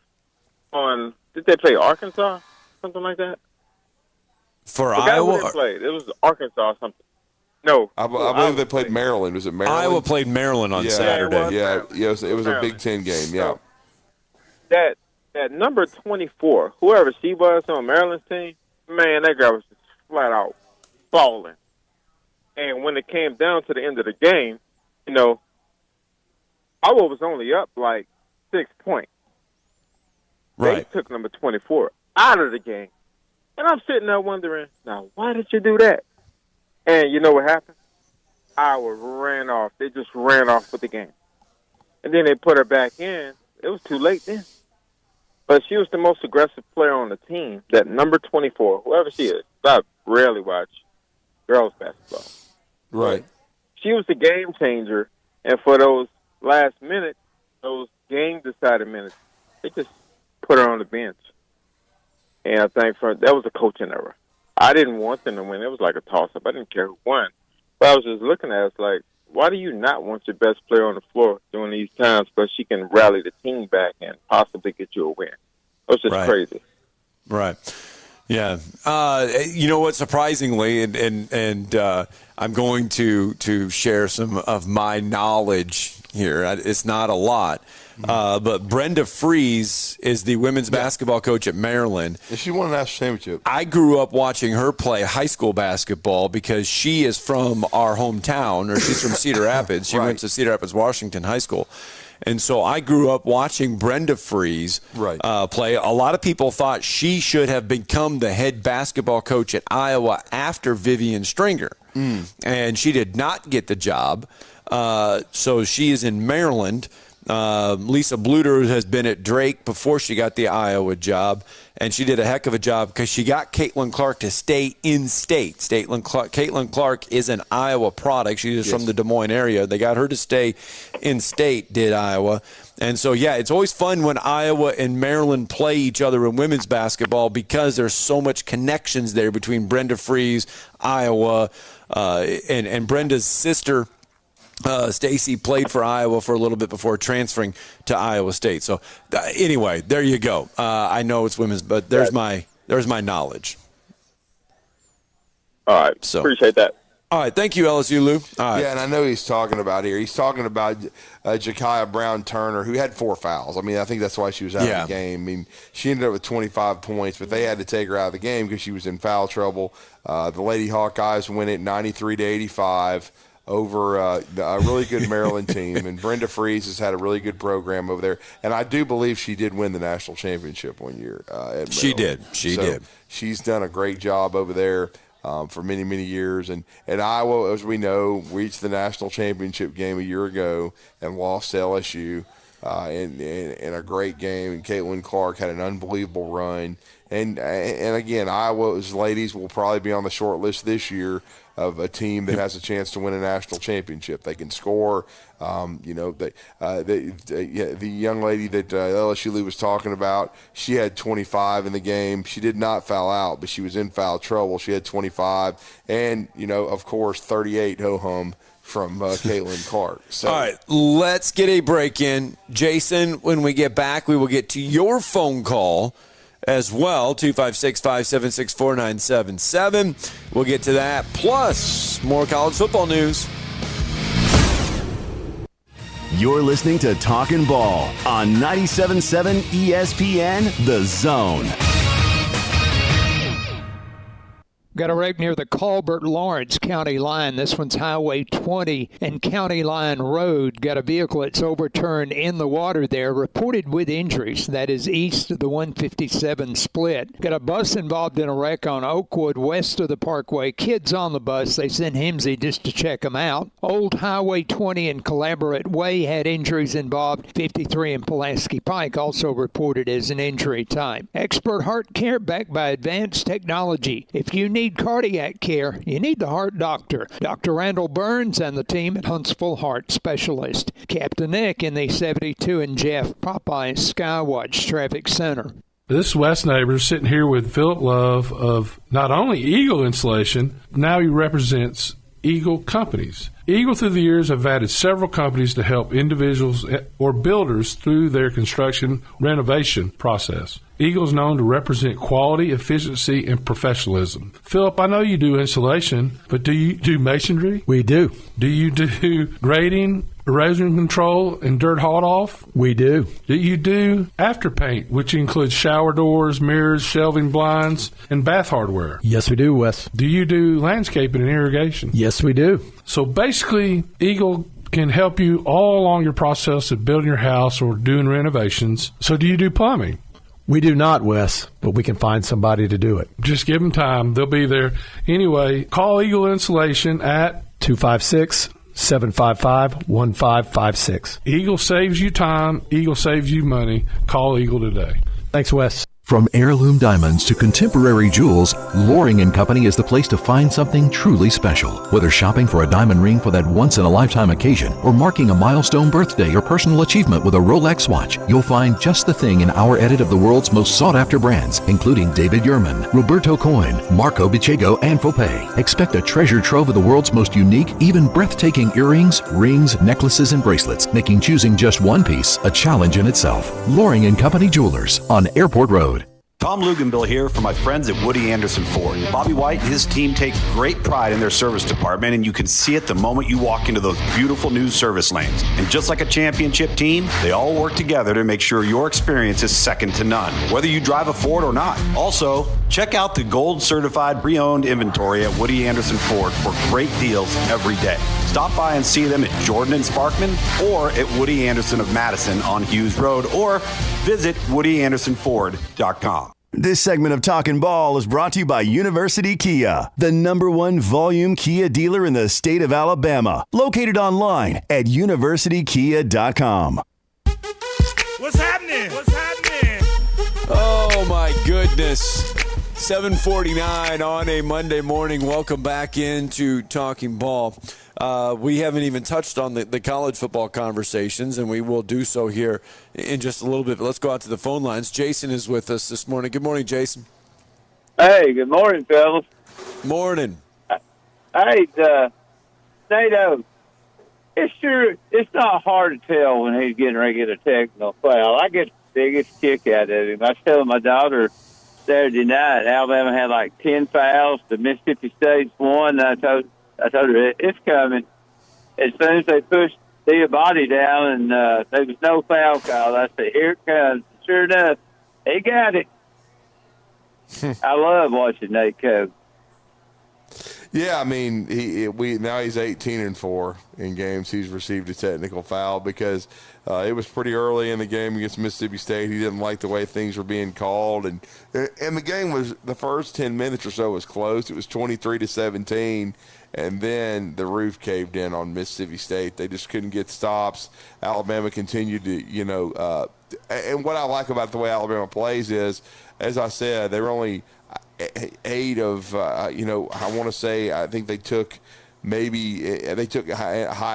on, did they play Arkansas? Something like that? For Iowa? Iowa? Played. It was Arkansas something. No. I believe they played Maryland. Was it Maryland? Iowa played Maryland on Saturday. It was a Big Ten game, yeah. So that number 24, whoever she was on Maryland's team, man, that girl was just flat out balling. And when it came down to the end of the game, Iowa was only up like 6 points. Right. They took number 24 out of the game. And I'm sitting there wondering, now, why did you do that? And you know what happened? Iowa ran off. They just ran off with the game. And then they put her back in. It was too late then. But she was the most aggressive player on the team, that number 24, whoever she is. I rarely watch girls basketball. Right. She was the game changer, and for those last minutes, those game-decided minutes, they just put her on the bench. And I think that was a coaching error. I didn't want them to win. It was like a toss-up. I didn't care who won. But I was just looking at it like, why do you not want your best player on the floor during these times, because she can rally the team back and possibly get you a win? It was just crazy. Right. Yeah. You know what? Surprisingly, and I'm going to share some of my knowledge here. It's not a lot. But Brenda Fries is the women's basketball coach at Maryland. And she won a national championship. I grew up watching her play high school basketball because she is from our hometown, or she's from Cedar Rapids. She went to Cedar Rapids, Washington High School. And so I grew up watching Brenda Fries play. A lot of people thought she should have become the head basketball coach at Iowa after Vivian Stringer. And she did not get the job. So she is in Maryland. Lisa Bluter has been at Drake before she got the Iowa job, and she did a heck of a job because she got Caitlin Clark to stay in state. Caitlin Clark is an Iowa product. She is from the Des Moines area. They got her to stay in state, did Iowa. And so, it's always fun when Iowa and Maryland play each other in women's basketball because there's so much connections there between Brenda Fries, Iowa, and Brenda's sister, Stacy played for Iowa for a little bit before transferring to Iowa State. So anyway, there you go. I know it's women's, but there's my knowledge. All right. So appreciate that. All right. Thank you, LSU Lou. All right. Yeah, and I know he's talking about Jakiah Brown-Turner, who had 4 fouls. I mean, I think that's why she was out of the game. I mean, she ended up with 25 points, but they had to take her out of the game because she was in foul trouble. The Lady Hawkeyes win it 93-85 over a really good Maryland team. And Brenda Fries has had a really good program over there. And I do believe she did win the national championship one year at Maryland. She did. She did. She's done a great job over there. For many, many years. And Iowa, as we know, reached the national championship game a year ago and lost to LSU in a great game. And Caitlin Clark had an unbelievable run. And again, Iowa's ladies will probably be on the short list this year of a team that has a chance to win a national championship. They can score. The young lady that LSU Lee was talking about, she had 25 in the game. She did not foul out, but she was in foul trouble. She had 25. And, of course, 38 ho-hum from Caitlin Clark. So. All right, let's get a break in. Jason, when we get back, we will get to your phone call as well, 256-576-4977. We'll get to that, plus more college football news. You're listening to Talkin' Ball on 97.7 ESPN, The Zone. Got a wreck near the Colbert-Lawrence County line. This one's Highway 20 and County Line Road. Got a vehicle that's overturned in the water there, reported with injuries. That is east of the 157 split. Got a bus involved in a wreck on Oakwood west of the Parkway. Kids on the bus. They sent Himsey just to check them out. Old Highway 20 and Collaborate Way had injuries involved. 53 and Pulaski Pike also reported as an injury type. Expert heart care backed by advanced technology. If you need cardiac care, you need the Heart Doctor. Dr. Randall Burns and the team at Huntsville Heart Specialist. Captain Nick in the 72 and Jeff Popeye Skywatch Traffic Center. This is Wes Neighbors sitting here with Philip Love of not only Eagle Insulation, now he represents Eagle Companies. Eagle through the years have added several companies to help individuals or builders through their construction renovation process. Eagle is known to represent quality, efficiency, and professionalism. Philip, I know you do insulation, but do you do masonry? We do. Do you do grading, erosion control, and dirt hauled off? We do. Do you do afterpaint, which includes shower doors, mirrors, shelving blinds, and bath hardware? Yes, we do, Wes. Do you do landscaping and irrigation? Yes, we do. So basically, Eagle can help you all along your process of building your house or doing renovations. So do you do plumbing? We do not, Wes, but we can find somebody to do it. Just give them time. They'll be there. Anyway, call Eagle Insulation at 256-755-1556. Eagle saves you time. Eagle saves you money. Call Eagle today. Thanks, Wes. From heirloom diamonds to contemporary jewels, Loring & Company is the place to find something truly special. Whether shopping for a diamond ring for that once-in-a-lifetime occasion or marking a milestone birthday or personal achievement with a Rolex watch, you'll find just the thing in our edit of the world's most sought-after brands, including David Yurman, Roberto Coin, Marco Bicego, and Fopay. Expect a treasure trove of the world's most unique, even breathtaking earrings, rings, necklaces, and bracelets, making choosing just one piece a challenge in itself. Loring & Company Jewelers on Airport Road. Tom Luganbill here from my friends at Woody Anderson Ford. Bobby White and his team take great pride in their service department, and you can see it the moment you walk into those beautiful new service lanes. And just like a championship team, they all work together to make sure your experience is second to none, whether you drive a Ford or not. Also, check out the gold certified pre-owned inventory at Woody Anderson Ford for great deals every day. Stop by and see them at Jordan and Sparkman or at Woody Anderson of Madison on Hughes Road, or visit WoodyAndersonFord.com. This segment of Talkin' Ball is brought to you by University Kia, the #1 volume Kia dealer in the state of Alabama. Located online at universitykia.com. What's happening? What's happening? Oh, my goodness. 7:49 on a Monday morning. Welcome back into Talking Ball. We haven't even touched on the college football conversations, and we will do so here in just a little bit. But let's go out to the phone lines. Jason is with us this morning. Good morning, Jason. Hey, good morning, fellas. Morning. Hey, NATO, It's not hard to tell when he's getting ready to get a technical foul. I get the biggest kick out of him. I was telling my daughter Saturday night, Alabama had like 10 fouls. The Mississippi State's one. I told her it's coming. As soon as they pushed Diabati down and there was no foul call, I said, here it comes. Sure enough, he got it. I love watching Nate Coe. Yeah, I mean, now he's 18-4 in games he's received a technical foul because it was pretty early in the game against Mississippi State. He didn't like the way things were being called, and the game was, the first 10 minutes or so was close. It was 23-17, and then the roof caved in on Mississippi State. They just couldn't get stops. Alabama continued to, and what I like about the way Alabama plays is, as I said, they were only 8 of, I want to say, I think they took high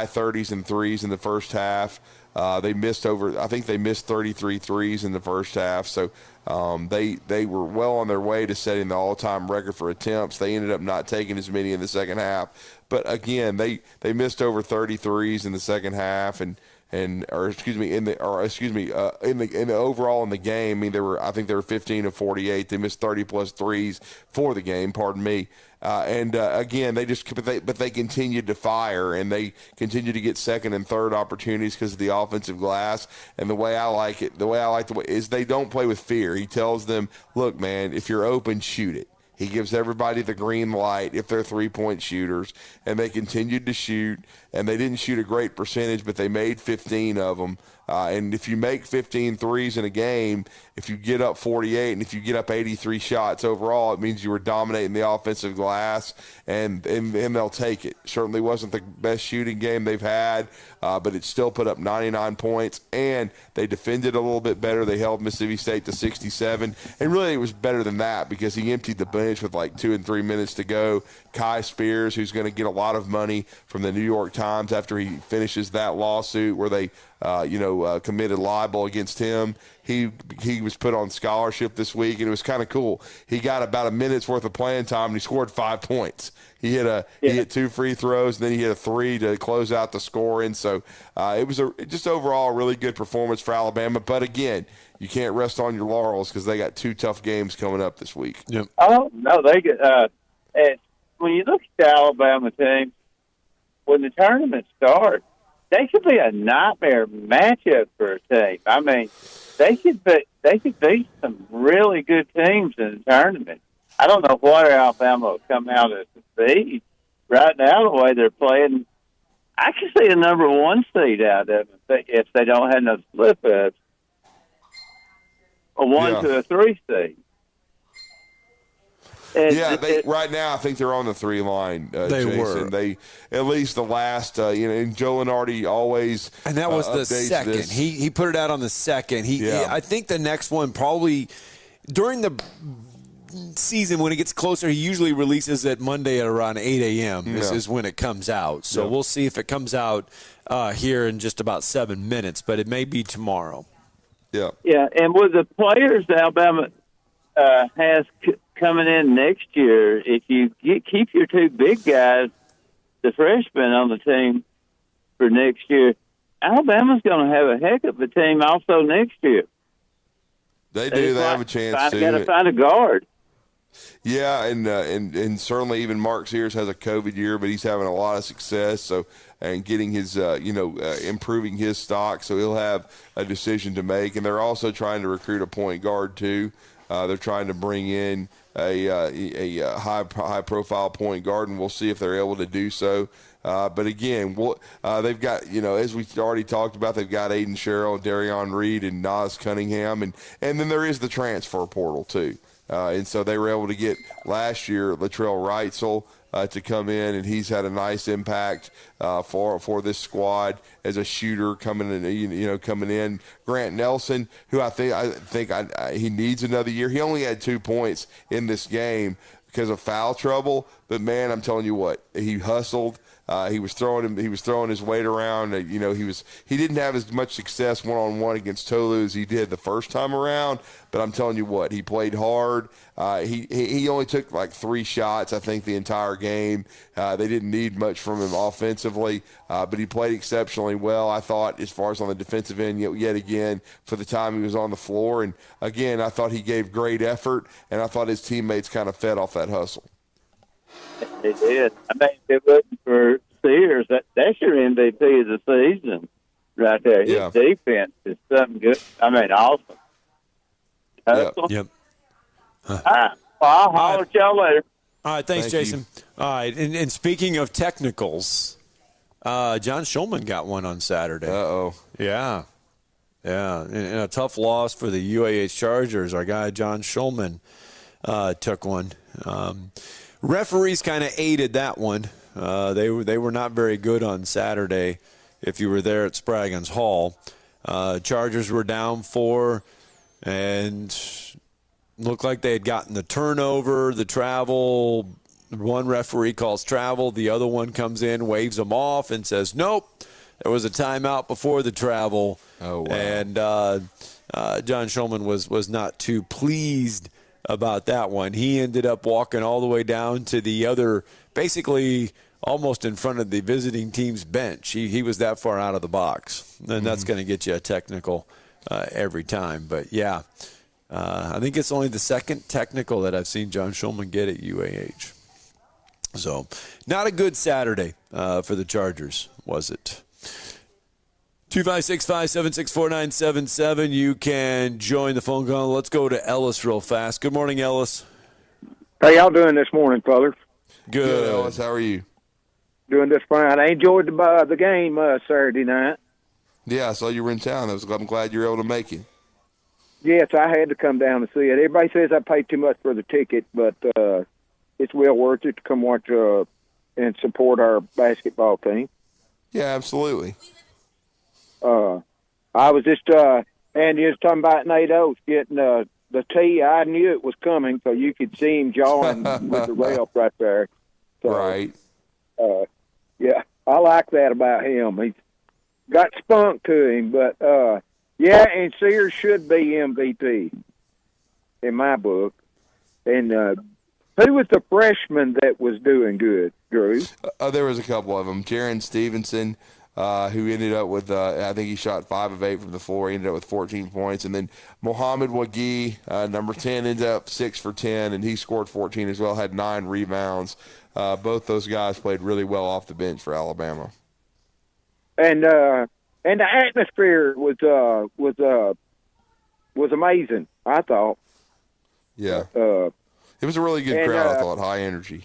30s and threes in the first half. They missed 33 threes in the first half. So they were well on their way to setting the all-time record for attempts. They ended up not taking as many in the second half. But again, they missed over 30 threes in the second half, in the overall in the game. I mean, I think they were 15 of 48. They missed 30 plus threes for the game. Pardon me. Again, they continued to fire, and they continued to get second and third opportunities because of the offensive glass. And the way I like it, is they don't play with fear. He tells them, look, man, if you're open, shoot it. He gives everybody the green light if they're three-point shooters, and they continued to shoot, and they didn't shoot a great percentage, but they made 15 of them. And if you make 15 threes in a game, if you get up 48 and if you get up 83 shots overall, it means you were dominating the offensive glass, and they'll take it. Certainly wasn't the best shooting game they've had, but it still put up 99 points, and they defended a little bit better. They held Mississippi State to 67, and really it was better than that because he emptied the bench with like 2 and 3 minutes to go. Kai Spears, who's going to get a lot of money from the New York Times after he finishes that lawsuit where they committed libel against him. He was put on scholarship this week, and it was kind of cool. He got about a minute's worth of playing time, and he scored 5 points. He hit 2 free throws, and then he hit a 3 to close out the scoring. So it was just overall a really good performance for Alabama. But again, you can't rest on your laurels because they got 2 tough games coming up this week. Yep. Oh no, they get. When you look at the Alabama team, when the tournament starts, they could be a nightmare matchup for a team. I mean, they could beat some really good teams in the tournament. I don't know what Alabama will come out as a seed. Right now, the way they're playing, I can see a number 1 seed out of them if they don't have no slip-ups. A 1 to a 3 seed. Right now I think they're on the 3 line. Jason. Were. They at least the last, and Joe Lenardi always. And that was the second. This. He put it out on the second. I think the next one probably during the season when it gets closer, he usually releases it Monday at around 8 a.m. This is when it comes out. So we'll see if it comes out here in just about 7 minutes, but it may be tomorrow. Yeah. Yeah, and with the players Alabama has coming in next year, if you keep your 2 big guys, the freshmen on the team for next year, Alabama's going to have a heck of a team also next year. They do. They have a chance to. Got to find a guard. Yeah, and certainly even Mark Sears has a COVID year, but he's having a lot of success. So and getting his improving his stock, so he'll have a decision to make. And they're also trying to recruit a point guard too. They're trying to bring in a high profile point guard, and we'll see if they're able to do so. But again, they've got, as we already talked about, they've got Aiden Sherrill, Darion Reed, and Nas Cunningham, and then there is the transfer portal too. And so they were able to get last year Latrell Reitzel to come in, and he's had a nice impact for this squad as a shooter coming in. Grant Nelson, who I think he needs another year. He only had 2 points in this game because of foul trouble, but man, I'm telling you what, he hustled. He was throwing his weight around. He didn't have as much success one-on-one against Tolu as he did the first time around. But I'm telling you what, he played hard. He only took like 3 shots, I think, the entire game. They didn't need much from him offensively, but he played exceptionally well, I thought, as far as on the defensive end yet again for the time he was on the floor. And, again, I thought he gave great effort, and I thought his teammates kind of fed off that hustle. They did. I mean, if it wasn't for Sears, that's your MVP of the season right there. His defense is something good. I mean, awesome. Yep. All right. Well, I'll holler at y'all later. All right, thanks, Thank Jason. All right, and speaking of technicals, John Schulman got one on Saturday. Uh-oh. Yeah. In a tough loss for the UAH Chargers, our guy John Schulman took one. Referees kind of aided that one. They were not very good on Saturday if you were there at Spraggins Hall. Chargers were down 4 and looked like they had gotten the turnover, the travel. One referee calls travel. The other one comes in, waves them off, and says, nope, there was a timeout before the travel. Oh, wow. And John Schulman was not too pleased about that one. He ended up walking all the way down to the other, basically almost in front of the visiting team's bench. He was that far out of the box, and that's going to get you a technical every time. But, yeah, I think it's only the second technical that I've seen John Schulman get at UAH. So not a good Saturday for the Chargers, was it? 256-576-4977. You can join the phone call. Let's go to Ellis real fast. Good morning, Ellis. How y'all doing this morning, fellas? Good, Ellis. How are you? Doing just fine. I enjoyed the game Saturday night. Yeah, I saw you were in town. I'm glad you were able to make it. Yes, I had to come down to see it. Everybody says I paid too much for the ticket, but it's well worth it to come watch and support our basketball team. Yeah, absolutely. I was just and you was talking about Nate Oates getting the tee. I knew it was coming, so you could see him jawing with the rail right there. So, right. Yeah, I like that about him. He's got spunk to him, but yeah, and Sears should be MVP in my book. And who was the freshman that was doing good, Drew? There was a couple of them. Jaron Stevenson, who ended up with, I think he shot 5 of 8 from the floor. He ended up with 14 points. And then Mohamed Wagi, number 10, ended up 6 for 10, and he scored 14 as well, had 9 rebounds. Both those guys played really well off the bench for Alabama. And the atmosphere was amazing, I thought. Yeah. It was a really good crowd, I thought, high energy.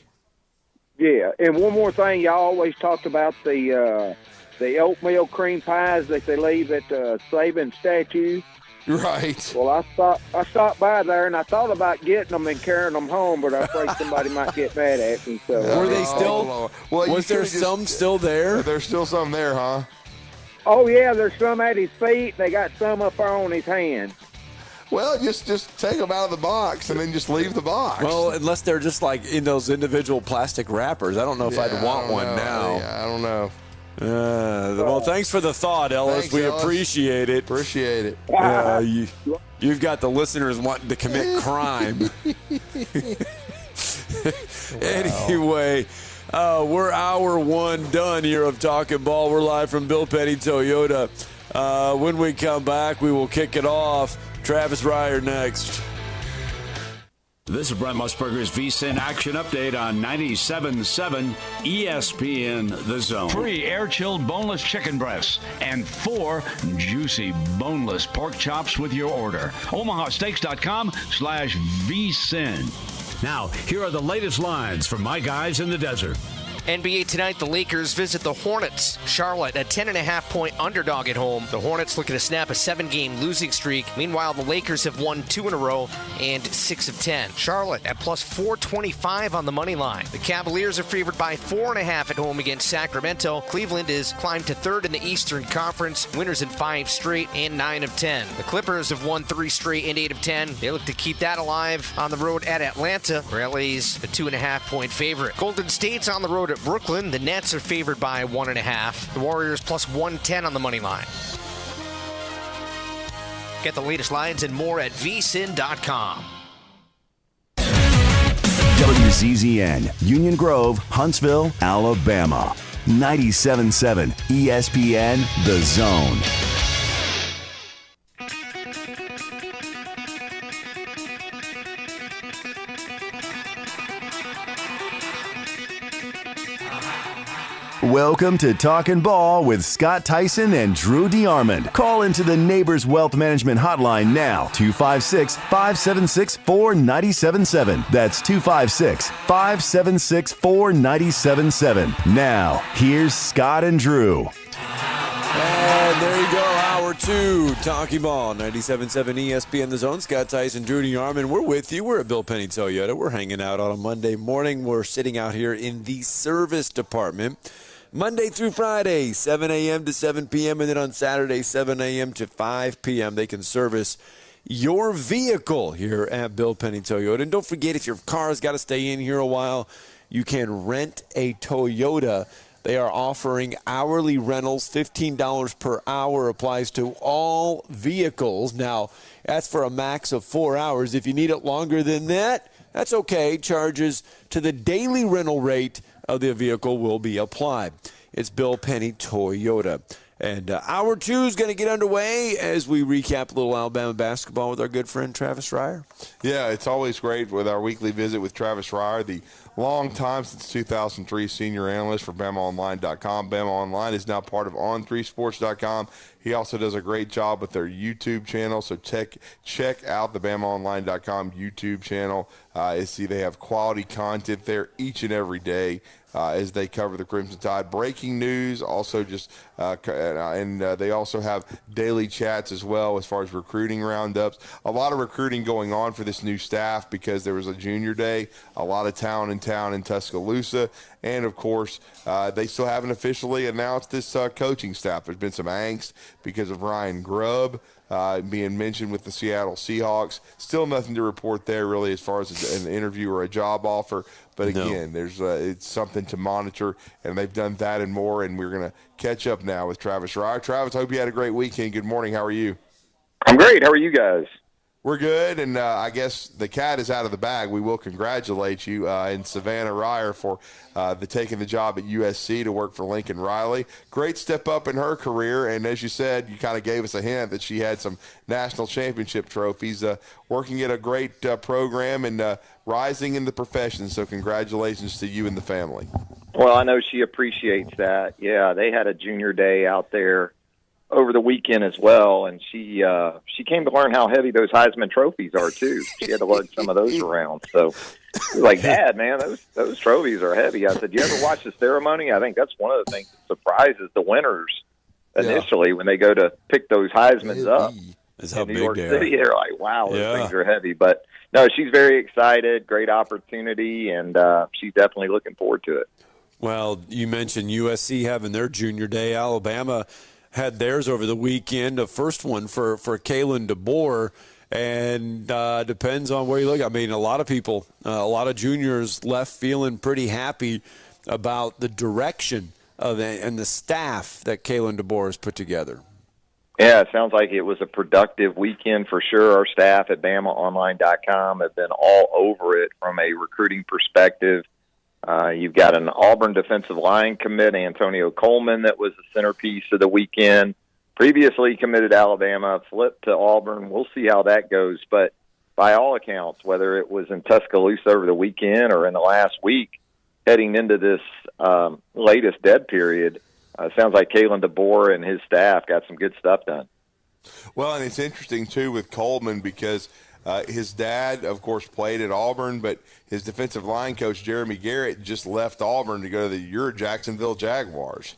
Yeah, and one more thing, y'all always talked about the oatmeal cream pies that they leave at Saban statue. Right. Well, I stopped by there, and I thought about getting them and carrying them home, but I was afraid somebody might get mad at me. So were they still? Was there some still there? There's still some there, huh? Oh yeah, there's some at his feet. They got some up on his hand. Well, just take them out of the box and then just leave the box. Well, unless they're just like in those individual plastic wrappers. I don't know if I'd want one now. Yeah, I don't know. Well, thanks for the thought, Ellis. Thanks, we Ellis. Appreciate it. Appreciate it. You've got the listeners wanting to commit crime. Anyway, we're hour 1 done here of Talkin' Ball. We're live from Bill Petty Toyota. When we come back, we will kick it off. Travis Reier next. This is Brent Musburger's VSiN Action Update on 97.7 ESPN The Zone. Free air-chilled boneless chicken breasts and 4 juicy boneless pork chops with your order. OmahaSteaks.com/VSiN. Now, here are the latest lines from my guys in the desert. NBA tonight, the Lakers visit the Hornets. Charlotte, a 10.5-point underdog at home. The Hornets looking to snap a 7-game losing streak. Meanwhile, the Lakers have won 2 in a row and 6 of 10. Charlotte at plus 425 on the money line. The Cavaliers are favored by 4.5 at home against Sacramento. Cleveland is climbed to 3rd in the Eastern Conference. Winners in 5 straight and 9 of 10. The Clippers have won 3 straight and 8 of 10. They look to keep that alive on the road at Atlanta, where LA's a 2.5-point favorite. Golden State's on the road at at Brooklyn. The Nets are favored by 1.5. The Warriors plus 110 on the money line. Get the latest lines and more at vsin.com. WZZN, Union Grove, Huntsville, Alabama. 97.7 ESPN, The Zone. Welcome to Talkin' Ball with Scott Theisen and Drew DeArmond. Call into the Neighbors Wealth Management Hotline now, 256-576-4977. That's 256-576-4977. Now, here's Scott and Drew. And there you go, hour two, Talking Ball, 97.7 ESPN, The Zone. Scott Theisen, Drew DeArmond, we're with you. We're at Bill Penny Toyota. We're hanging out on a Monday morning. We're sitting out here in the service department. Monday through Friday, 7 a.m. to 7 p.m., and then on Saturday, 7 a.m. to 5 p.m., they can service your vehicle here at Bill Penny Toyota. And don't forget, if your car's got to stay in here a while, you can rent a Toyota. They are offering hourly rentals. $15 per hour applies to all vehicles. Now, that's for a max of 4 hours. If you need it longer than that, that's okay. Charges to the daily rental rate of the vehicle will be applied. It's Bill Penny Toyota. And hour two is going to get underway as we recap a little Alabama basketball with our good friend Travis Reier. Yeah, it's always great with our weekly visit with Travis Reier, the long time since 2003 senior analyst for BamaOnline.com. Bama Online is now part of On3Sports.com. He also does a great job with their YouTube channel, so check out the BamaOnline.com YouTube channel. See, they have quality content there each and every day as they cover the Crimson Tide. Breaking news, also just and they also have daily chats as well as far as recruiting roundups. A lot of recruiting going on for this new staff because there was a junior day, a lot of town in Tuscaloosa, and of course they still haven't officially announced this coaching staff. There's been some angst because of Ryan Grubb being mentioned with the Seattle Seahawks. Still nothing to report there really as far as an interview or a job offer. But again, there's it's something to monitor, and they've done that and more, and we're going to catch up now with Travis Reier. Travis, I hope you had a great weekend. Good morning. How are you? I'm great. How are you guys? We're good, and I guess the cat is out of the bag. We will congratulate you and Savannah Reier for taking the job at USC to work for Lincoln Riley. Great step up in her career, and as you said, you kind of gave us a hint that she had some national championship trophies. Working at a great program and rising in the profession, so congratulations to you and the family. Well, I know she appreciates that. Yeah, they had a junior day out there over the weekend as well, and she came to learn how heavy those Heisman trophies are too. She had to lug some of those around. So, like, Dad, man, those trophies are heavy. I said, you ever watch the ceremony? I think that's one of the things that surprises the winners initially when they go to pick those Heismans up in New York City. They're like, wow, those things are heavy. But no, she's very excited. Great opportunity, and she's definitely looking forward to it. Well, you mentioned USC having their junior day. Alabama had theirs over the weekend, a first one for Kalen DeBoer, and depends on where you look. I mean, a lot of people, a lot of juniors left feeling pretty happy about the direction of and the staff that Kalen DeBoer has put together. Yeah, it sounds like it was a productive weekend for sure. Our staff at BamaOnline.com have been all over it from a recruiting perspective. You've got an Auburn defensive line commit, Antonio Coleman, that was the centerpiece of the weekend. Previously committed to Alabama, flipped to Auburn. We'll see how that goes. But by all accounts, whether it was in Tuscaloosa over the weekend or in the last week, heading into this latest dead period, sounds like Kalen DeBoer and his staff got some good stuff done. Well, and it's interesting, too, with Coleman because his dad, of course, played at Auburn, but his defensive line coach, Jeremy Garrett, just left Auburn to go to your Jacksonville Jaguars.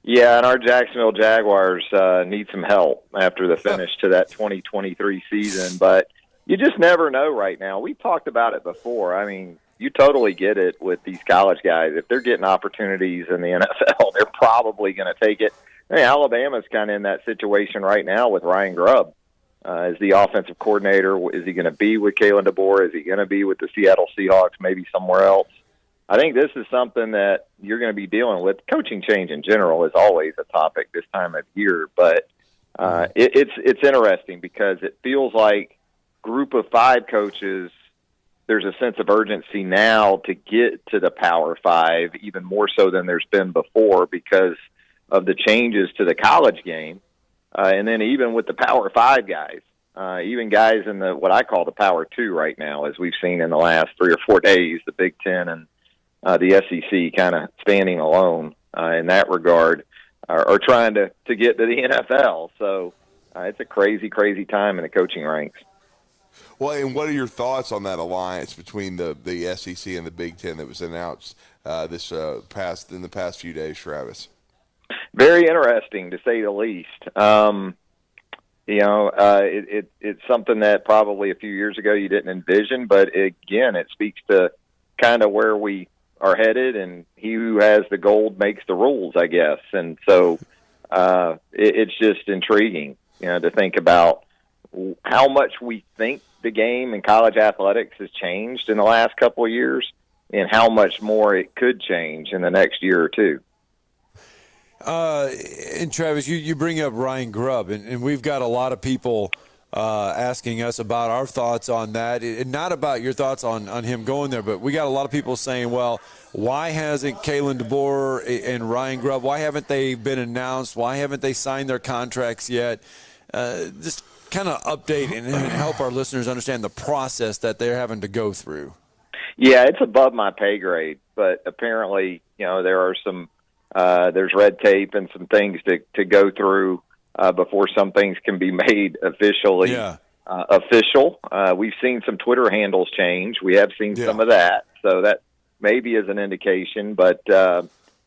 Yeah, and our Jacksonville Jaguars need some help after the finish to that 2023 season. But you just never know right now. We've talked about it before. I mean, you totally get it with these college guys. If they're getting opportunities in the NFL, they're probably going to take it. I mean, Alabama's kind of in that situation right now with Ryan Grubb. As the offensive coordinator, is he going to be with Kalen DeBoer? Is he going to be with the Seattle Seahawks, maybe somewhere else? I think this is something that you're going to be dealing with. Coaching change in general is always a topic this time of year, but it's interesting because it feels like group of 5 coaches, there's a sense of urgency now to get to the Power 5, even more so than there's been before because of the changes to the college game. And then even with the Power 5 guys, even guys in what I call the Power 2 right now, as we've seen in the last 3 or 4 days, the Big Ten and the SEC kind of standing alone in that regard, are trying to get to the NFL. So it's a crazy, crazy time in the coaching ranks. Well, and what are your thoughts on that alliance between the SEC and the Big Ten that was announced in the past few days, Travis? Very interesting, to say the least. It's something that probably a few years ago you didn't envision, but again, it speaks to kind of where we are headed, and he who has the gold makes the rules, I guess. And so it's just intriguing, to think about how much we think the game in college athletics has changed in the last couple of years and how much more it could change in the next year or two. And Travis, you bring up Ryan Grubb, and we've got a lot of people asking us about our thoughts on that, and not about your thoughts on him going there, but we got a lot of people saying, well, why hasn't Kalen DeBoer and Ryan Grubb, why haven't they been announced? Why haven't they signed their contracts yet? Just kind of update and help our listeners understand the process that they're having to go through. Yeah, it's above my pay grade, but apparently, there are some there's red tape and some things to go through before some things can be made officially official. We've seen some Twitter handles change. We have seen some of that, so that maybe is an indication. But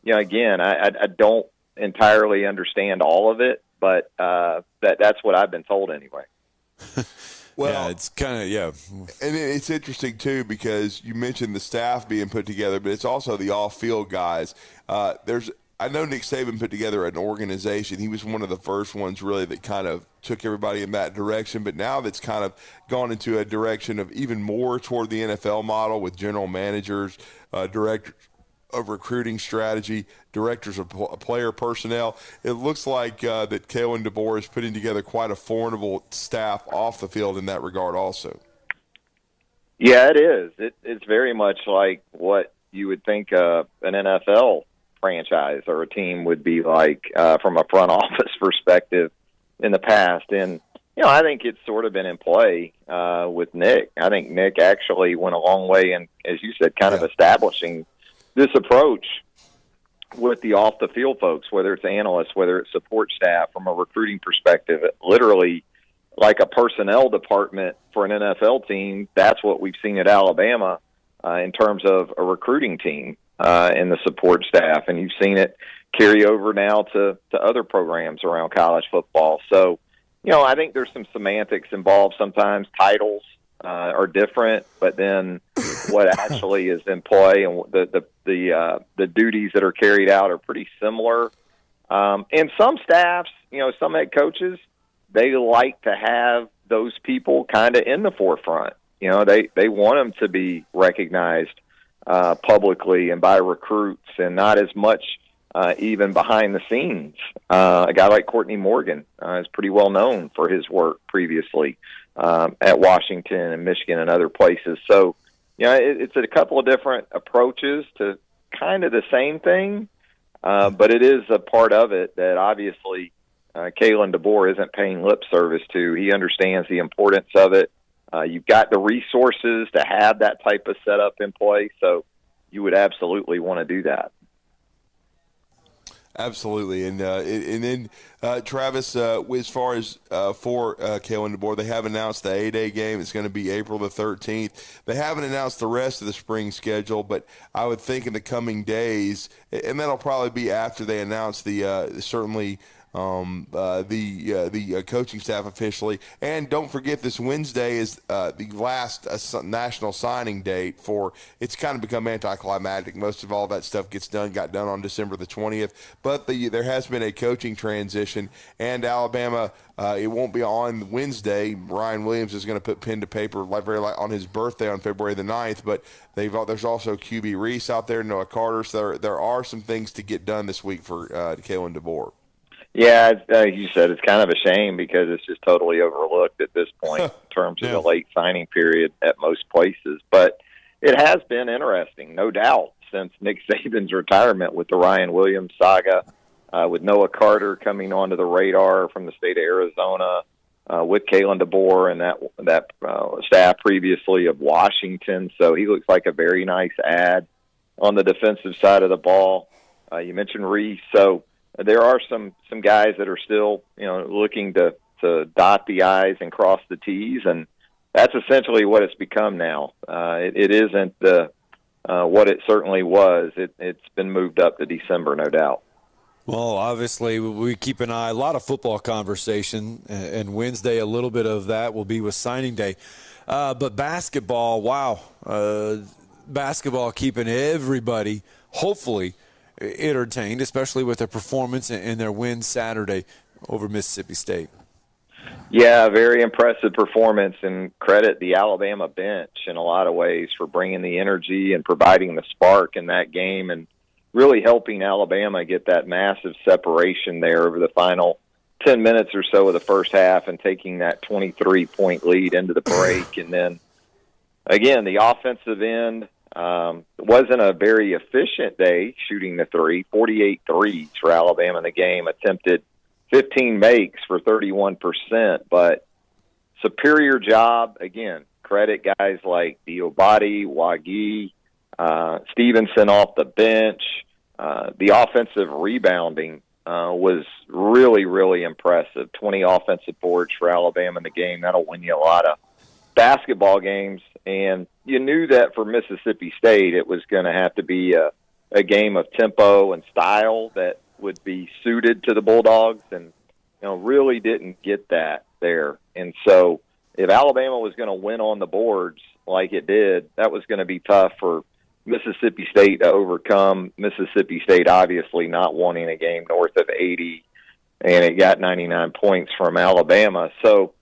again, I don't entirely understand all of it, but that's what I've been told anyway. Well, it's kind of, and it's interesting too because you mentioned the staff being put together, but it's also the off-field guys. I know Nick Saban put together an organization. He was one of the first ones really that kind of took everybody in that direction, but now that's kind of gone into a direction of even more toward the NFL model with general managers, directors of recruiting strategy, directors of player personnel. It looks like that Kalen DeBoer is putting together quite a formidable staff off the field in that regard also. Yeah, it is. It's very much like what you would think an NFL franchise or a team would be like from a front office perspective in the past. And, I think it's sort of been in play with Nick. I think Nick actually went a long way in, as you said, kind of establishing this approach with the off-the-field folks, whether it's analysts, whether it's support staff, from a recruiting perspective, literally like a personnel department for an NFL team. That's what we've seen at Alabama in terms of a recruiting team and the support staff. And you've seen it carry over now to other programs around college football. So, I think there's some semantics involved sometimes. Titles are different, but then what actually is in play and the duties that are carried out are pretty similar. And some staffs, some head coaches, they like to have those people kind of in the forefront. They want them to be recognized publicly and by recruits, and not as much even behind the scenes. A guy like Courtney Morgan is pretty well known for his work previously at Washington and Michigan and other places. So, it's a couple of different approaches to kind of the same thing, but it is a part of it that obviously Kalen DeBoer isn't paying lip service to. He understands the importance of it. You've got the resources to have that type of setup in place, so you would absolutely want to do that. Absolutely, and then Travis, as far as for Kalen DeBoer, they have announced the 8A game. It's going to be April the 13th. They haven't announced the rest of the spring schedule, but I would think in the coming days, and that'll probably be after they announce the certainly the coaching staff officially. And don't forget, this Wednesday is the last national signing date for. It's kind of become anticlimactic. Most of all that stuff got done on December the 20th. But there has been a coaching transition, and Alabama. It won't be on Wednesday. Ryan Williams is going to put pen to paper on his birthday on February the 9th. But there's also QB Reese out there, Noah Carter. So there are some things to get done this week for Kalen DeBoer. Yeah, you said it's kind of a shame because it's just totally overlooked at this point in terms of the late signing period at most places. But it has been interesting, no doubt, since Nick Saban's retirement with the Ryan Williams saga. With Noah Carter coming onto the radar from the state of Arizona, with Kalen DeBoer and that staff previously of Washington. So he looks like a very nice add on the defensive side of the ball. You mentioned Reese. So there are some guys that are still, looking to dot the I's and cross the T's, and that's essentially what it's become now. It isn't what it certainly was. It's been moved up to December, no doubt. Well, obviously, we keep an eye, a lot of football conversation, and Wednesday, a little bit of that will be with signing day. But basketball, wow. Basketball keeping everybody, hopefully, entertained, especially with their performance and their win Saturday over Mississippi State. Yeah, very impressive performance, and credit the Alabama bench in a lot of ways for bringing the energy and providing the spark in that game and really helping Alabama get that massive separation there over the final 10 minutes or so of the first half and taking that 23-point lead into the break. And then, again, the offensive end wasn't a very efficient day shooting the three, 48 threes for Alabama in the game, attempted 15 makes for 31%, but superior job. Again, credit guys like Diobati, Wagi, Stevenson off the bench. The offensive rebounding was really, really impressive. 20 offensive boards for Alabama in the game. That'll win you a lot of basketball games. And you knew that for Mississippi State it was going to have to be a game of tempo and style that would be suited to the Bulldogs, and really didn't get that there. And so if Alabama was going to win on the boards like it did, that was going to be tough for Mississippi State to overcome. Mississippi State obviously not wanting a game north of 80, and it got 99 points from Alabama. So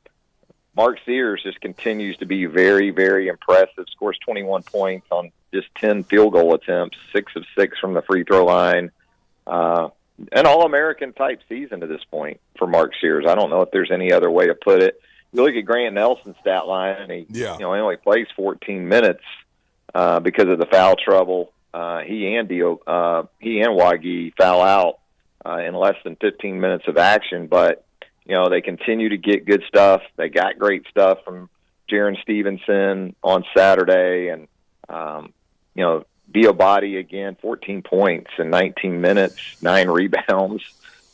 Mark Sears just continues to be very, very impressive. Scores 21 points on just 10 field goal attempts, 6 of 6 from the free throw line. An All-American type season to this point for Mark Sears. I don't know if there's any other way to put it. You look at Grant Nelson's stat line, and he only plays 14 minutes because of the foul trouble. He and Wagi foul out in less than 15 minutes of action, but they continue to get good stuff. They got great stuff from Jaron Stevenson on Saturday, and Diobati again, 14 points in 19 minutes, 9 rebounds.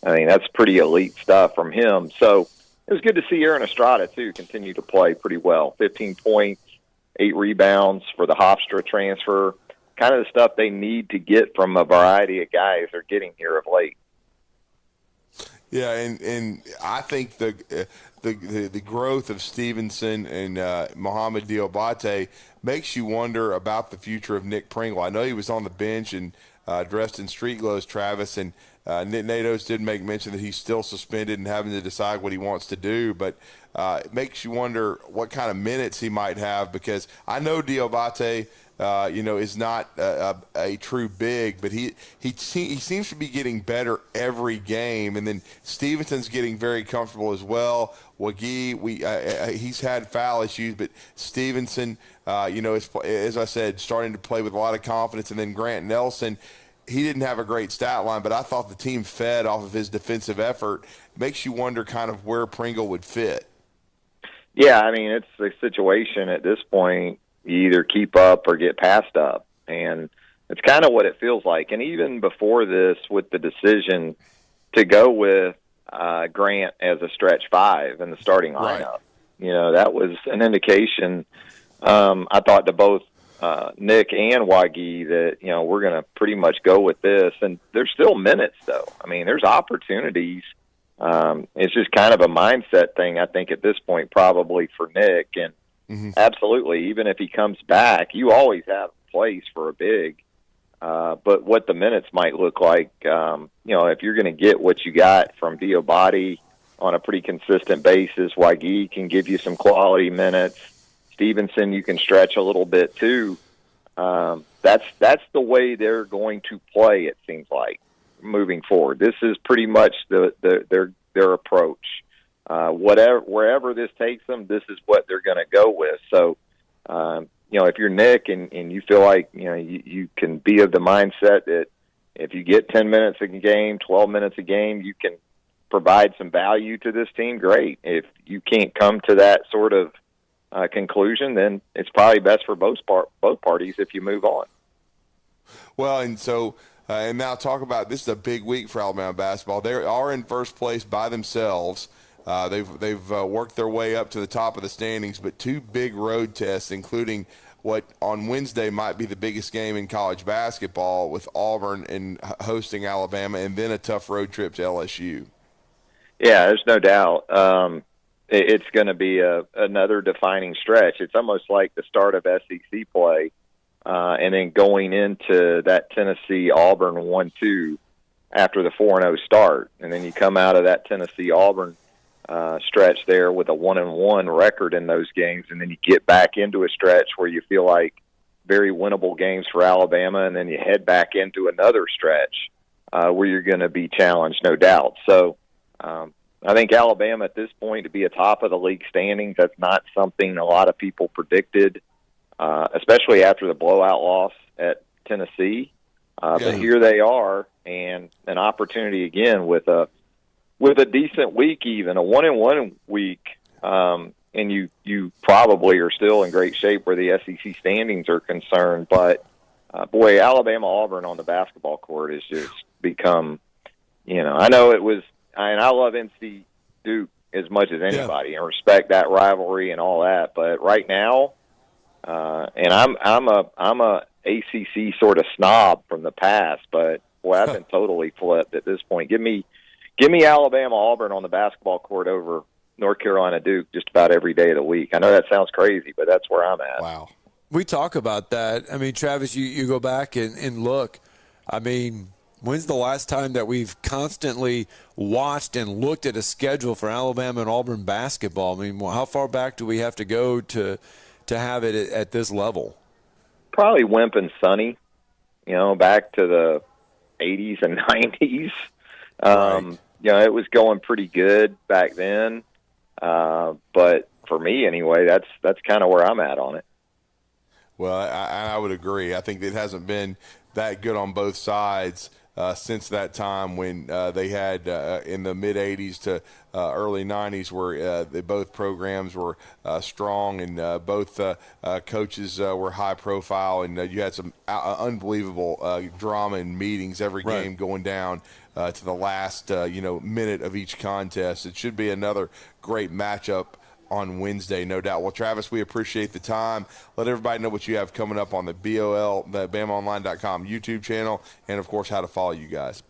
I mean, that's pretty elite stuff from him. So it was good to see Aaron Estrada, too, continue to play pretty well. 15 points, 8 rebounds for the Hofstra transfer. Kind of the stuff they need to get from a variety of guys they're getting here of late. Yeah, and I think the growth of Stevenson and Mohamed Diobati makes you wonder about the future of Nick Pringle. I know he was on the bench and dressed in street clothes, Travis, and Nate Oates did make mention that he's still suspended and having to decide what he wants to do, but it makes you wonder what kind of minutes he might have, because I know Diobati is not a true big, but he seems to be getting better every game. And then Stevenson's getting very comfortable as well. Wagi, he's had foul issues, but Stevenson, as I said, starting to play with a lot of confidence. And then Grant Nelson, he didn't have a great stat line, but I thought the team fed off of his defensive effort. It makes you wonder kind of where Pringle would fit. Yeah, I mean, it's a situation at this point. You either keep up or get passed up. And it's kind of what it feels like. And even before this, with the decision to go with Grant as a stretch 5 in the starting lineup, that was an indication, I thought, to both Nick and Wagi that, we're going to pretty much go with this. And there's still minutes, though. I mean, there's opportunities It's just kind of a mindset thing, I think, at this point, probably for Nick. And absolutely, even if he comes back, you always have a place for a big. But what the minutes might look like, if you're going to get what you got from Diobati on a pretty consistent basis, Waigi can give you some quality minutes. Stevenson, you can stretch a little bit too. That's the way they're going to play, it seems like, moving forward. This is pretty much their approach. Wherever this takes them, this is what they're going to go with. So, if you're Nick and you feel like you can be of the mindset that if you get 10 minutes a game, 12 minutes a game, you can provide some value to this team, great. If you can't come to that sort of conclusion, then it's probably best for both parties if you move on. Well, and so and now talk about, this is a big week for Alabama basketball. They are in first place by themselves. They've worked their way up to the top of the standings, but 2 big road tests, including what on Wednesday might be the biggest game in college basketball with Auburn and hosting Alabama, and then a tough road trip to LSU. Yeah, there's no doubt. It's going to be another defining stretch. It's almost like the start of SEC play, and then going into that Tennessee-Auburn 1-2 after the 4-0 start. And then you come out of that Tennessee-Auburn stretch there with a 1-1 record in those games, and then you get back into a stretch where you feel like very winnable games for Alabama, and then you head back into another stretch where you're going to be challenged, no doubt. So I think Alabama at this point to be atop of the league standings, that's not something a lot of people predicted, especially after the blowout loss at Tennessee. But here they are, and an opportunity again with a decent week, even a 1-1 week, and you probably are still in great shape where the SEC standings are concerned. But boy, Alabama-Auburn on the basketball court has just become, I know it was, and I love NC Duke as much as anybody and respect that rivalry and all that. But right now, and I'm a ACC sort of snob from the past, but boy, I've been totally flipped at this point. Give me Alabama-Auburn on the basketball court over North Carolina-Duke just about every day of the week. I know that sounds crazy, but that's where I'm at. Wow. We talk about that. I mean, Travis, you go back and look. I mean, when's the last time that we've constantly watched and looked at a schedule for Alabama and Auburn basketball? I mean, how far back do we have to go to have it at this level? Probably Wimp and Sonny, back to the 80s and 90s. Right. It was going pretty good back then. But for me anyway, that's kind of where I'm at on it. Well, I would agree. I think it hasn't been that good on both sides since that time when they had in the mid-'80s to early '90s where both programs were strong and both coaches were high profile, and you had some unbelievable drama and meetings every game going down to the last minute of each contest. It should be another great matchup on Wednesday, no doubt. Well, Travis, we appreciate the time. Let everybody know what you have coming up on the BamaOnline.com YouTube channel, and, of course, how to follow you guys.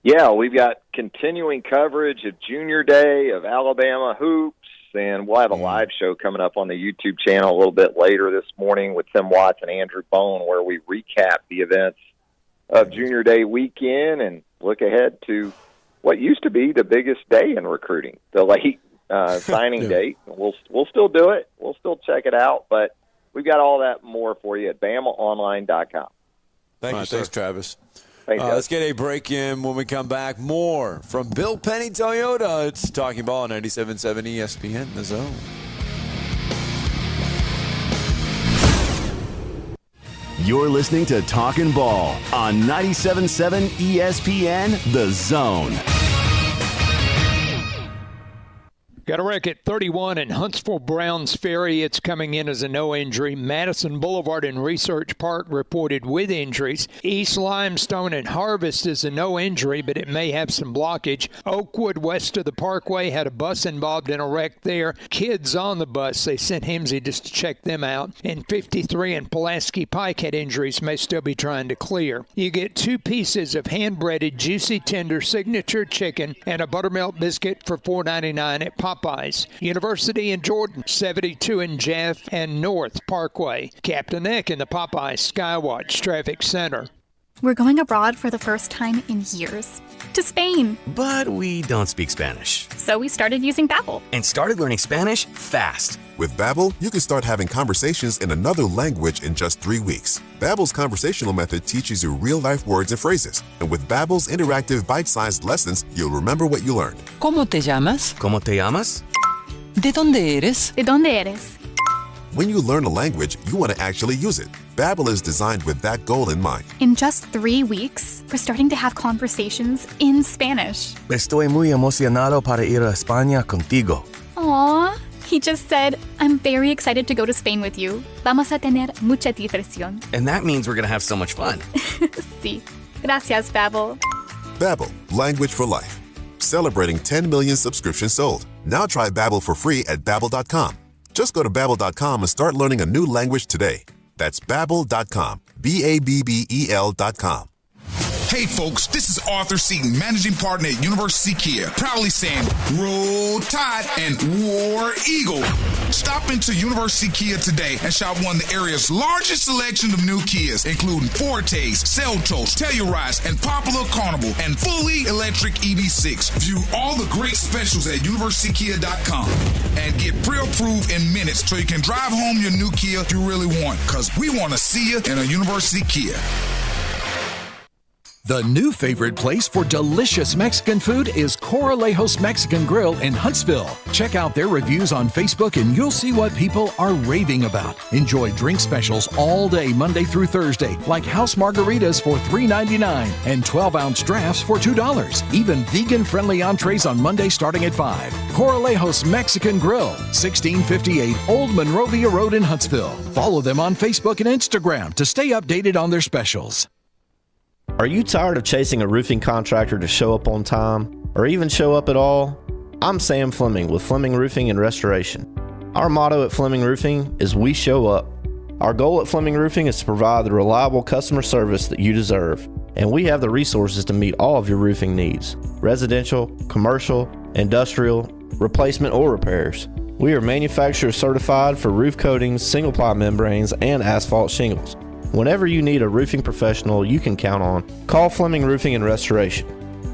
Yeah, we've got continuing coverage of Junior Day, of Alabama hoops, and we'll have a live show coming up on the YouTube channel a little bit later this morning with Tim Watts and Andrew Bone, where we recap the events of Junior Day weekend and look ahead to what used to be the biggest day in recruiting, the late signing date. We'll still do it. We'll still check it out, but we've got all that more for you at BamaOnline.com. Thanks, Travis. Thanks, let's get a break in. When we come back, more from Bill Penny Toyota. It's Talking Ball, 97.7 ESPN, The Zone. You're listening to Talkin' Ball on 97.7 ESPN, The Zone. Got a wreck at 31 in Huntsville Browns Ferry. It's coming in as a no injury. Madison Boulevard and Research Park reported with injuries. East Limestone and Harvest is a no injury, but it may have some blockage. Oakwood west of the Parkway had a bus involved in a wreck there. Kids on the bus. They sent Hemsey just to check them out. And 53 and Pulaski Pike had injuries, may still be trying to clear. You get 2 pieces of hand-breaded, juicy, tender signature chicken and a buttermilk biscuit for $4.99 at Popeyes. University in Jordan, 72 in Jeff and North Parkway. Captain Eck in the Popeyes Skywatch Traffic Center. We're going abroad for the first time in years. To Spain. But we don't speak Spanish. So we started using Babbel. And started learning Spanish fast. With Babbel, you can start having conversations in another language in just 3 weeks. Babbel's conversational method teaches you real-life words and phrases. And with Babbel's interactive bite-sized lessons, you'll remember what you learned. ¿Cómo te llamas? ¿Cómo te llamas? ¿De dónde eres? ¿De dónde eres? When you learn a language, you want to actually use it. Babbel is designed with that goal in mind. In just 3 weeks, we're starting to have conversations in Spanish. Estoy muy emocionado para ir a España contigo. Aww. He just said, I'm very excited to go to Spain with you. Vamos a tener mucha diversión. And that means we're going to have so much fun. Sí. Gracias, Babbel. Babbel, language for life. Celebrating 10 million subscriptions sold. Now try Babbel for free at Babbel.com. Just go to Babbel.com and start learning a new language today. That's Babbel.com. Babbel.com. Hey folks, this is Arthur Seaton, managing partner at University Kia, proudly saying, Roll Tide and War Eagle. Stop into University Kia today and shop one of the area's largest selection of new Kias, including Fortes, Seltos, Telluride, and Popular Carnival, and fully electric EV6. View all the great specials at universitykia.com and get pre-approved in minutes so you can drive home your new Kia you really want, because we want to see you in a University Kia. The new favorite place for delicious Mexican food is Coralejos Mexican Grill in Huntsville. Check out their reviews on Facebook and you'll see what people are raving about. Enjoy drink specials all day Monday through Thursday, like house margaritas for $3.99 and 12-ounce drafts for $2. Even vegan-friendly entrees on Monday starting at $5. Coralejos Mexican Grill, 1658 Old Monrovia Road in Huntsville. Follow them on Facebook and Instagram to stay updated on their specials. Are you tired of chasing a roofing contractor to show up on time, or even show up at all? I'm Sam Fleming with Fleming Roofing and Restoration. Our motto at Fleming Roofing is we show up. Our goal at Fleming Roofing is to provide the reliable customer service that you deserve, and we have the resources to meet all of your roofing needs: residential, commercial, industrial, replacement, or repairs. We are manufacturer certified for roof coatings, single-ply membranes, and asphalt shingles. Whenever you need a roofing professional you can count on, call Fleming Roofing and Restoration.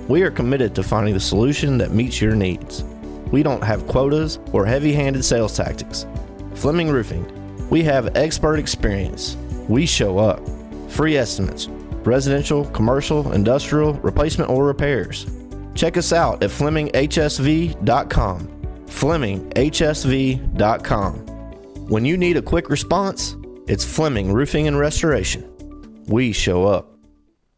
We are committed to finding the solution that meets your needs. We don't have quotas or heavy-handed sales tactics. Fleming Roofing, we have expert experience. We show up. Free estimates, residential, commercial, industrial, replacement, or repairs. Check us out at FlemingHSV.com. FlemingHSV.com. When you need a quick response, it's Fleming Roofing and Restoration. We show up.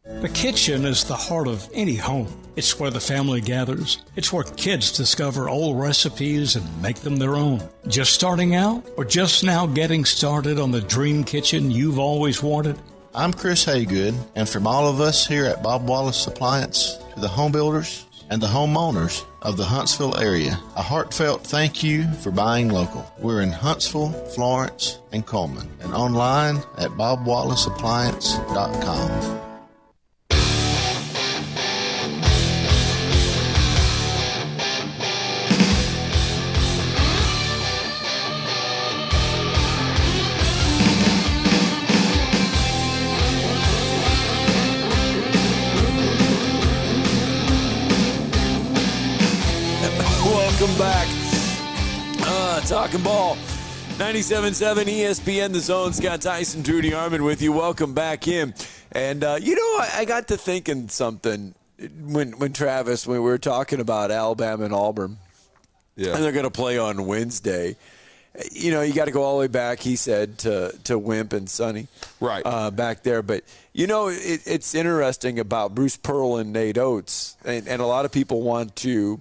The kitchen is the heart of any home. It's where the family gathers. It's where kids discover old recipes and make them their own. Just starting out or just now getting started on the dream kitchen you've always wanted? I'm Chris Haygood, and from all of us here at Bob Wallace Appliance to the home builders and the homeowners of the Huntsville area, a heartfelt thank you for buying local. We're in Huntsville, Florence, and Coleman, and online at bobwallaceappliance.com. Welcome back. Talking Ball. 97.7 ESPN, The Zone. Scott Tyson, Drew DeArmond with you. Welcome back in. And, I got to thinking something when Travis, when we were talking about Alabama and Auburn. Yeah. And they're going to play on Wednesday. You got to go all the way back, he said, to Wimp and Sonny. Right. Back there. But, it's interesting about Bruce Pearl and Nate Oates. And a lot of people want to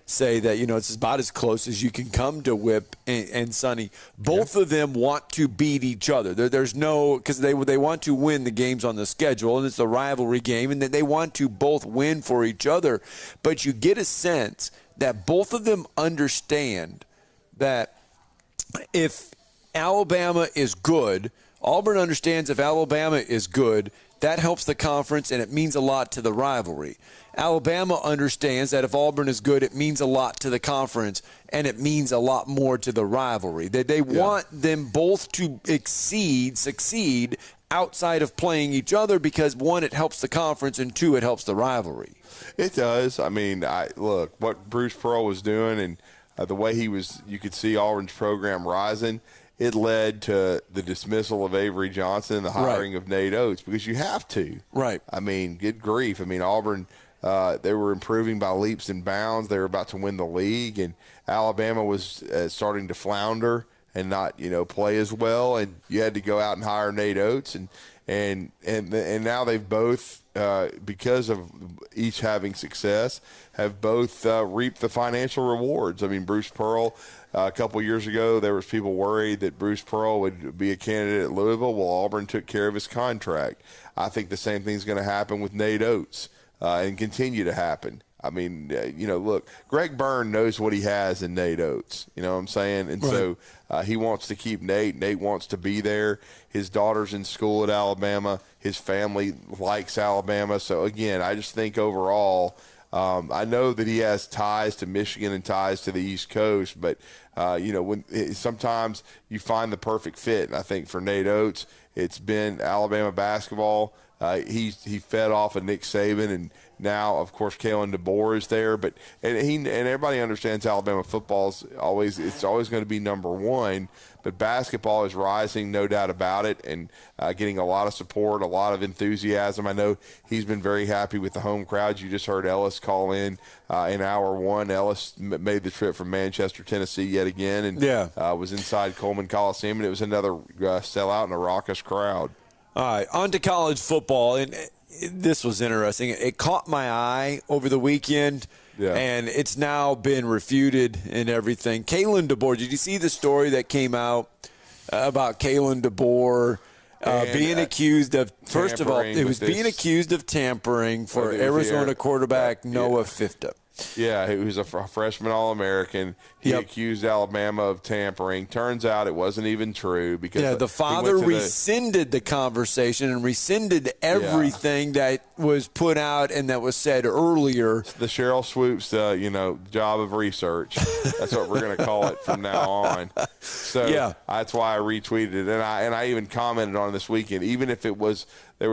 say that, it's about as close as you can come to Whip and Sonny. Both of them want to beat each other. There's no, because they want to win the games on the schedule, and it's a rivalry game, and they want to both win for each other. But you get a sense that both of them understand that if Alabama is good, Auburn understands if Alabama is good, that helps the conference and it means a lot to the rivalry. Alabama understands that if Auburn is good, it means a lot to the conference and it means a lot more to the rivalry. They want them both to succeed outside of playing each other because, one, it helps the conference, and two, it helps the rivalry. It does. I mean, look, what Bruce Pearl was doing and the way you could see Auburn's program rising, it led to the dismissal of Avery Johnson and the hiring of Nate Oates because you have to. Right. I mean, good grief. I mean, Auburn, they were improving by leaps and bounds. They were about to win the league, and Alabama was starting to flounder and not, play as well. And you had to go out and hire Nate Oates, and now they've both, because of each having success, have both reaped the financial rewards. I mean, Bruce Pearl, a couple years ago, there was people worried that Bruce Pearl would be a candidate at Louisville. Well, Auburn took care of his contract. I think the same thing's going to happen with Nate Oates and continue to happen. I mean, look, Greg Byrne knows what he has in Nate Oates. You know what I'm saying? And so he wants to keep Nate. Nate wants to be there. His daughter's in school at Alabama. His family likes Alabama. So, again, I just think overall, I know that he has ties to Michigan and ties to the East Coast, but, sometimes you find the perfect fit. And I think for Nate Oates, it's been Alabama basketball. He fed off of Nick Saban, and now, of course, Kalen DeBoer is there. But and everybody understands Alabama football is always going to be number one. But basketball is rising, no doubt about it, and getting a lot of support, a lot of enthusiasm. I know he's been very happy with the home crowds. You just heard Ellis call in hour one. Ellis made the trip from Manchester, Tennessee, yet again, and was inside Coleman Coliseum, and it was another sellout and a raucous crowd. All right, on to college football, and this was interesting. It caught my eye over the weekend, and it's now been refuted and everything. Kalen DeBoer, did you see the story that came out about Kalen DeBoer being accused of, first of all, it was being accused of tampering for Arizona quarterback Noah Fifta. Yeah, he was a freshman All-American. He accused Alabama of tampering. Turns out it wasn't even true because the father rescinded the conversation and rescinded everything that was put out and that was said earlier. The Cheryl Swoops, job of research. That's what we're going to call it from now on. So that's why I retweeted it, and I even commented on it this weekend. Even if there was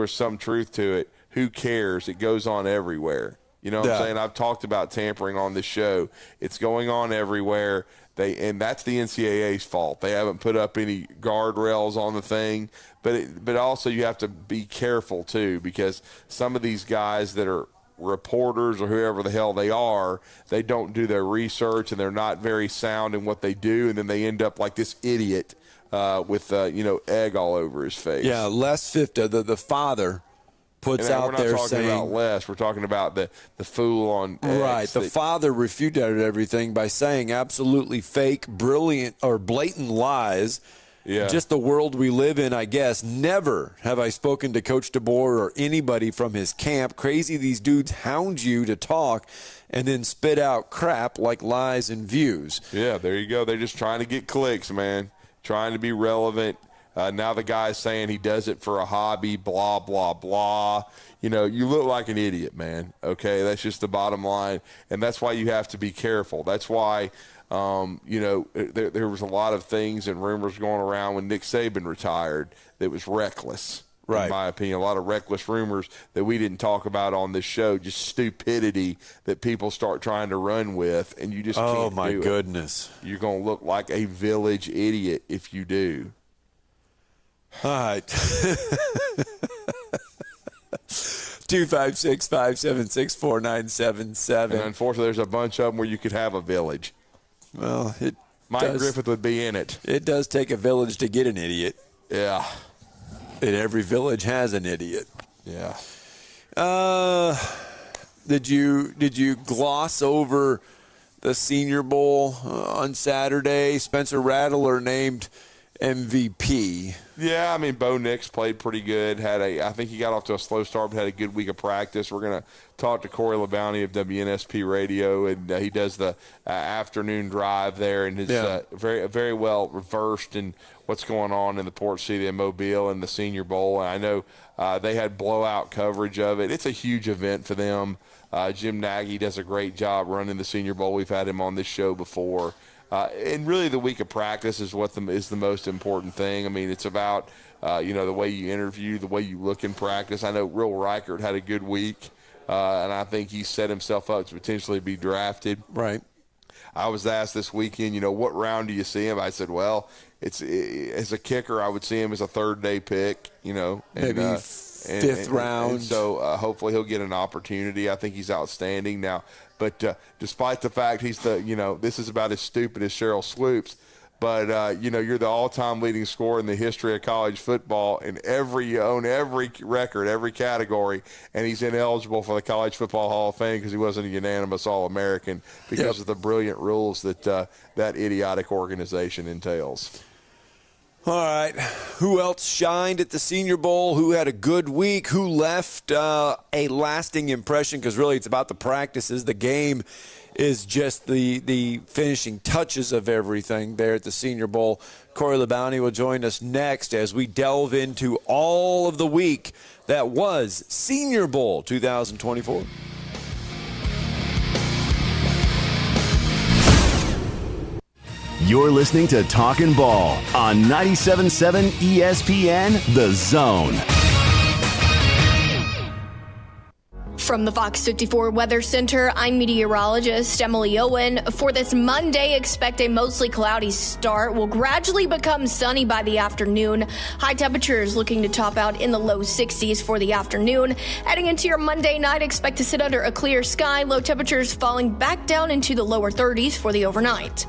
some truth to it, who cares? It goes on everywhere. You know what I'm saying? I've talked about tampering on this show. It's going on everywhere. And that's the NCAA's fault. They haven't put up any guardrails on the thing. But also you have to be careful, too, because some of these guys that are reporters or whoever the hell they are, they don't do their research and they're not very sound in what they do, and then they end up like this idiot with egg all over his face. Yeah, Les Fifta, the father, puts out there saying, we're not talking about Les, we're talking about the fool on X. Right, the father refuted everything by saying absolutely fake, brilliant, or blatant lies. Yeah. Just the world we live in, I guess. Never have I spoken to Coach DeBoer or anybody from his camp. Crazy these dudes hound you to talk and then spit out crap like lies and views. Yeah, there you go. They're just trying to get clicks, man, trying to be relevant. Now the guy's saying he does it for a hobby, blah, blah, blah. You look like an idiot, man. Okay, that's just the bottom line. And that's why you have to be careful. That's why, there was a lot of things and rumors going around when Nick Saban retired that was reckless, in my opinion. A lot of reckless rumors that we didn't talk about on this show, just stupidity that people start trying to run with, and you just can't do it. Oh, my goodness. You're going to look like a village idiot if you do. All right. 256-576-4977. And unfortunately, there's a bunch of them where you could have a village. Well, Mike Griffith would be in it. It does take a village to get an idiot. Yeah. And every village has an idiot. Yeah. Did you gloss over the Senior Bowl on Saturday. Spencer Rattler named MVP. Yeah, I mean, Bo Nix played pretty good. I think he got off to a slow start, but had a good week of practice. We're going to talk to Corey LeBounty of WNSP Radio, and he does the afternoon drive there, and is very, very well versed in what's going on in the Port City and Mobile and the Senior Bowl. And I know they had blowout coverage of it. It's a huge event for them. Jim Nagy does a great job running the Senior Bowl. We've had him on this show before. And really the week of practice is what is the most important thing. I mean, it's about, the way you interview, the way you look in practice. I know Will Reichert had a good week, and I think he set himself up to potentially be drafted. Right. I was asked this weekend, what round do you see him? I said, well, as a kicker, I would see him as a third-day pick, Maybe fifth round. And so hopefully he'll get an opportunity. I think he's outstanding now. But despite the fact he's this is about as stupid as Cheryl Swoops, but, you're the all-time leading scorer in the history of college football in every record, every category, and he's ineligible for the College Football Hall of Fame because he wasn't a unanimous All-American because of the brilliant rules that that idiotic organization entails. All right. Who else shined at the Senior Bowl? Who had a good week? Who left a lasting impression? Because really it's about the practices. The game is just the finishing touches of everything there at the Senior Bowl. Corey LeBounty will join us next as we delve into all of the week that was Senior Bowl 2024. You're listening to Talkin' Ball on 97.7 ESPN The Zone. From the Fox 54 Weather Center, I'm meteorologist Emily Owen. For this Monday, expect a mostly cloudy start. Will gradually become sunny by the afternoon. High temperatures looking to top out in the low 60s for the afternoon. Heading into your Monday night, expect to sit under a clear sky. Low temperatures falling back down into the lower 30s for the overnight.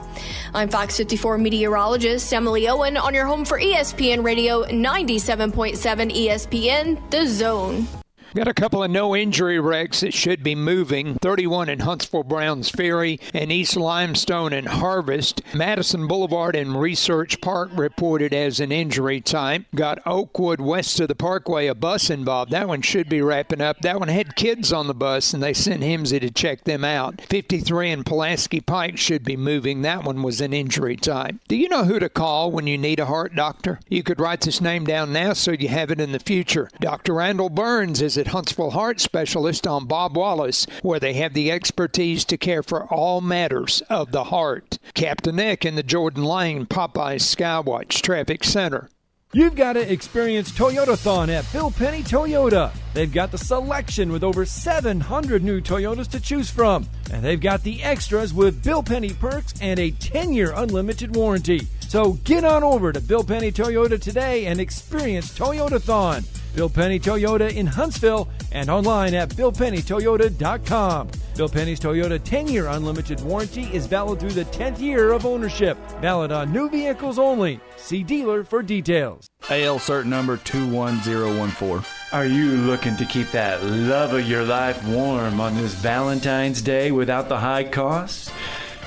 I'm Fox 54 meteorologist Emily Owen on your home for ESPN Radio 97.7 ESPN The Zone. Got a couple of no-injury wrecks that should be moving. 31 in Huntsville Browns Ferry and East Limestone and Harvest. Madison Boulevard and Research Park reported as an injury type. Got Oakwood west of the Parkway, a bus involved. That one should be wrapping up. That one had kids on the bus, and they sent Himsey to check them out. 53 in Pulaski Pike should be moving. That one was an injury type. Do you know who to call when you need a heart doctor? You could write this name down now so you have it in the future. Dr. Randall Burns is at Huntsville Heart Specialist on Bob Wallace, where they have the expertise to care for all matters of the heart. Captain Eck in the Jordan Lane Popeyes Skywatch Traffic Center. You've got to experience Toyotathon at Bill Penny Toyota. They've got the selection with over 700 new Toyotas to choose from. And they've got the extras with Bill Penny perks and a 10-year unlimited warranty. So get on over to Bill Penny Toyota today and experience Toyotathon. Bill Penny Toyota in Huntsville and online at BillPennyToyota.com. Bill Penny's Toyota 10-year unlimited warranty is valid through the 10th year of ownership. Valid on new vehicles only. See dealer for details. AL cert number 21014. Are you looking to keep that love of your life warm on this Valentine's Day without the high costs?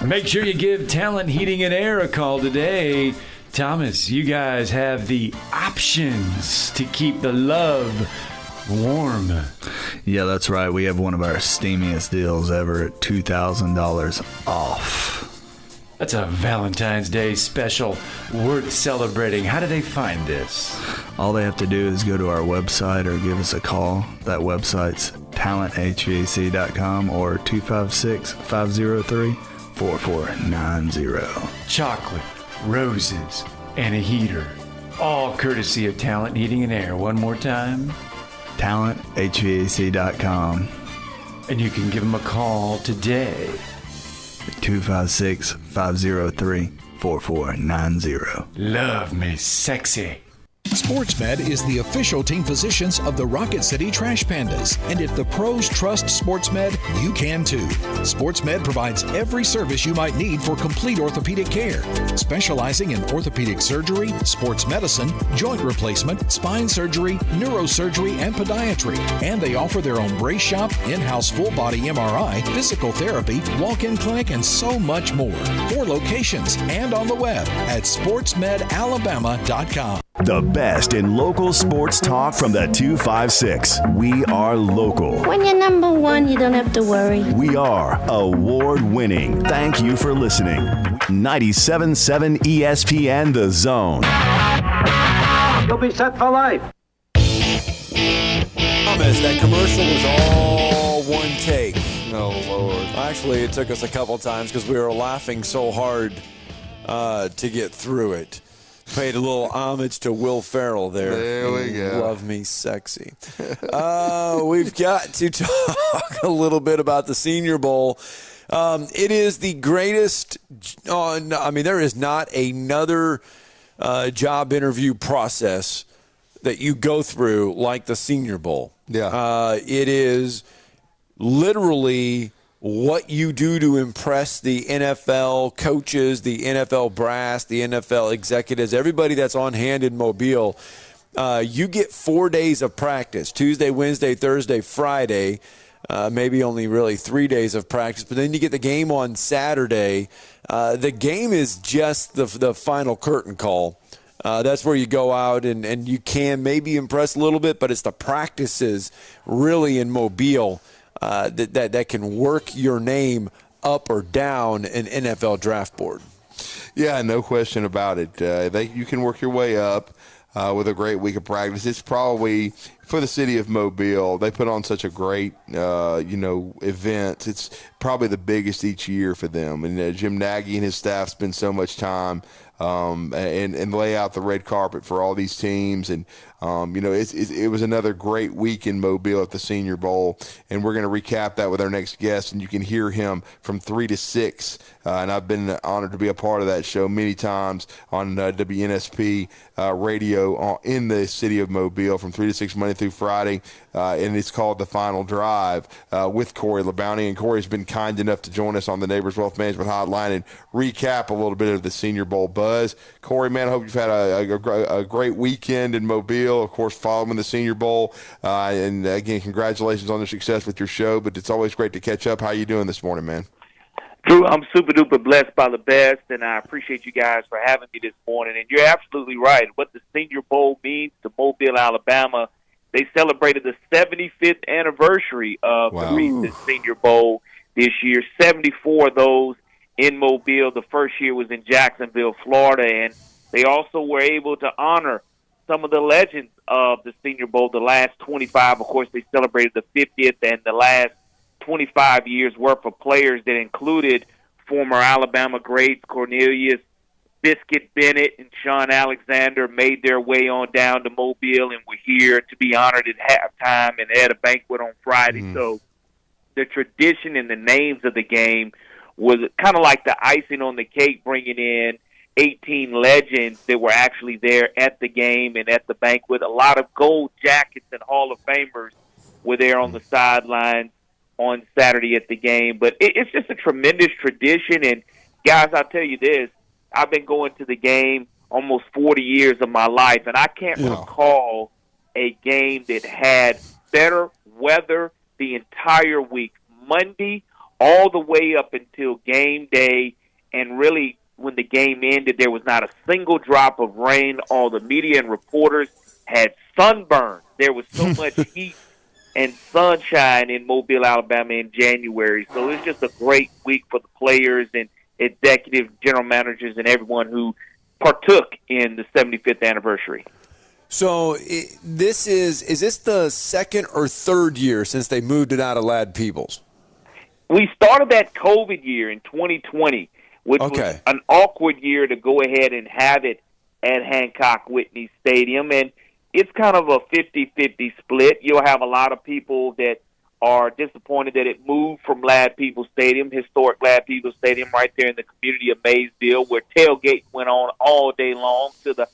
Make sure you give Talent Heating and Air a call today. Thomas, you guys have the options to keep the love warm. Yeah, that's right. We have one of our steamiest deals ever at $2,000 off. That's a Valentine's Day special worth celebrating. How do they find this? All they have to do is go to our website or give us a call. That website's talenthvac.com or 256-503-4490. Chocolate, roses, and a heater. All courtesy of Talent Heating and Air. One more time. talenthvac.com. And you can give them a call today. 256-503-4490. Love me sexy. SportsMed is the official team physicians of the Rocket City Trash Pandas, and if the pros trust SportsMed, you can too. SportsMed provides every service you might need for complete orthopedic care, specializing in orthopedic surgery, sports medicine, joint replacement, spine surgery, neurosurgery, and podiatry. And they offer their own brace shop, in-house full-body MRI, physical therapy, walk-in clinic, and so much more. 4 locations and on the web at sportsmedalabama.com. The best in local sports talk from the 256. We are local. When you're number one, you don't have to worry. We are award-winning. Thank you for listening. 97.7 ESPN The Zone. You'll be set for life. Thomas, that commercial was all one take. Oh, Lord. Actually, it took us a couple times because we were laughing so hard to get through it. Paid a little homage to Will Ferrell there. There we go. Love me sexy. We've got to talk a little bit about the Senior Bowl. It is the greatest. There is not another job interview process that you go through like the Senior Bowl. Yeah. It is literally what you do to impress the NFL coaches, the NFL brass, the NFL executives, everybody that's on hand in Mobile. You get 4 days of practice, Tuesday, Wednesday, Thursday, Friday, maybe only really 3 days of practice, but then you get the game on Saturday. The game is just the final curtain call. That's where you go out and you can maybe impress a little bit, but it's the practices really in Mobile that can work your name up or down an NFL draft board. Yeah, no question about it. You can work your way up with a great week of practice. It's probably, for the city of Mobile, they put on such a great, event. It's probably the biggest each year for them. And Jim Nagy and his staff spend so much time and lay out the red carpet for all these teams. And, it was another great week in Mobile at the Senior Bowl. And we're going to recap that with our next guest. And you can hear him from 3 to 6. And I've been honored to be a part of that show many times on WNSP radio in the city of Mobile from 3 to 6 Monday through Friday. And it's called The Final Drive with Corey LeBounty. And Corey's been kind enough to join us on the Neighbors Wealth Management Hotline and recap a little bit of the Senior Bowl buzz. Corey, man, I hope you've had a great weekend in Mobile, of course, following the Senior Bowl. And again, congratulations on the success with your show, but it's always great to catch up. How you doing this morning, man? Drew, I'm super duper blessed by the best, and I appreciate you guys for having me this morning. And you're absolutely right. What the Senior Bowl means to Mobile, Alabama, they celebrated the 75th anniversary of the recent Senior Bowl this year. 74 of those in Mobile. The first year was in Jacksonville, Florida, and they also were able to honor some of the legends of the Senior Bowl. The last 25, of course, they celebrated the 50th, and the last 25 years worth of players that included former Alabama greats Cornelius Biscuit Bennett and Sean Alexander made their way on down to Mobile and were here to be honored at halftime and at a banquet on Friday. So the tradition and the names of the game was kind of like the icing on the cake, bringing in 18 legends that were actually there at the game and at the banquet. A lot of gold jackets and Hall of Famers were there on the sidelines on Saturday at the game. But it's just a tremendous tradition. And, guys, I'll tell you this. I've been going to the game almost 40 years of my life, and I can't recall a game that had better weather the entire week, Monday all the way up until game day. And really, when the game ended, there was not a single drop of rain. All the media and reporters had sunburn. There was so much heat and sunshine in Mobile, Alabama in January. So it's just a great week for the players and executive general managers and everyone who partook in the 75th anniversary. So is this the second or third year since they moved it out of Ladd Peebles? We started that COVID year in 2020, which was an awkward year to go ahead and have it at Hancock Whitney Stadium. And it's kind of a 50-50 split. You'll have a lot of people that are disappointed that it moved from Ladd Peebles Stadium, historic Ladd Peebles Stadium right there in the community of Maysville, where tailgate went on all day long, to the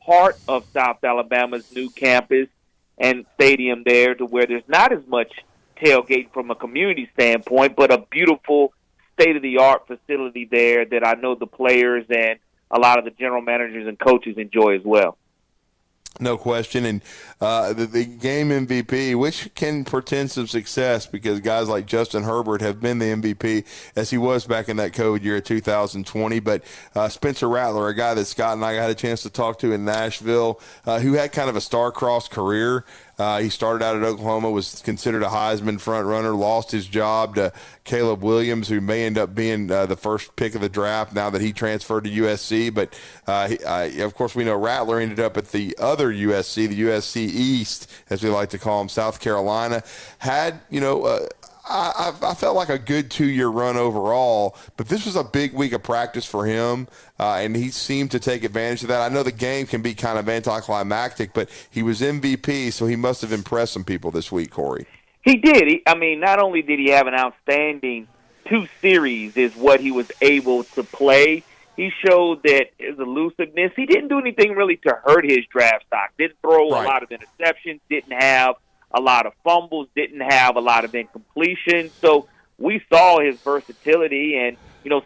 part of South Alabama's new campus and stadium there, to where there's not as much tailgating from a community standpoint, but a beautiful state-of-the-art facility there that I know the players and a lot of the general managers and coaches enjoy as well. No question. And the game MVP, which can portend some success because guys like Justin Herbert have been the MVP as he was back in that COVID year of 2020. But Spencer Rattler, a guy that Scott and I had a chance to talk to in Nashville, who had kind of a star-crossed career. He started out at Oklahoma, was considered a Heisman front runner, lost his job to Caleb Williams, who may end up being the first pick of the draft now that he transferred to USC. But, of course, we know Rattler ended up at the other USC, the USC East, as we like to call him, South Carolina. Had, I felt like a good 2-year run overall, but this was a big week of practice for him, and he seemed to take advantage of that. I know the game can be kind of anticlimactic, but he was MVP, so he must have impressed some people this week, Corey. He did. Not only did he have an outstanding 2 series is what he was able to play, he showed that his elusiveness, he didn't do anything really to hurt his draft stock. Didn't throw a lot of interceptions, didn't have a lot of fumbles, didn't have a lot of incompletion. So we saw his versatility, and,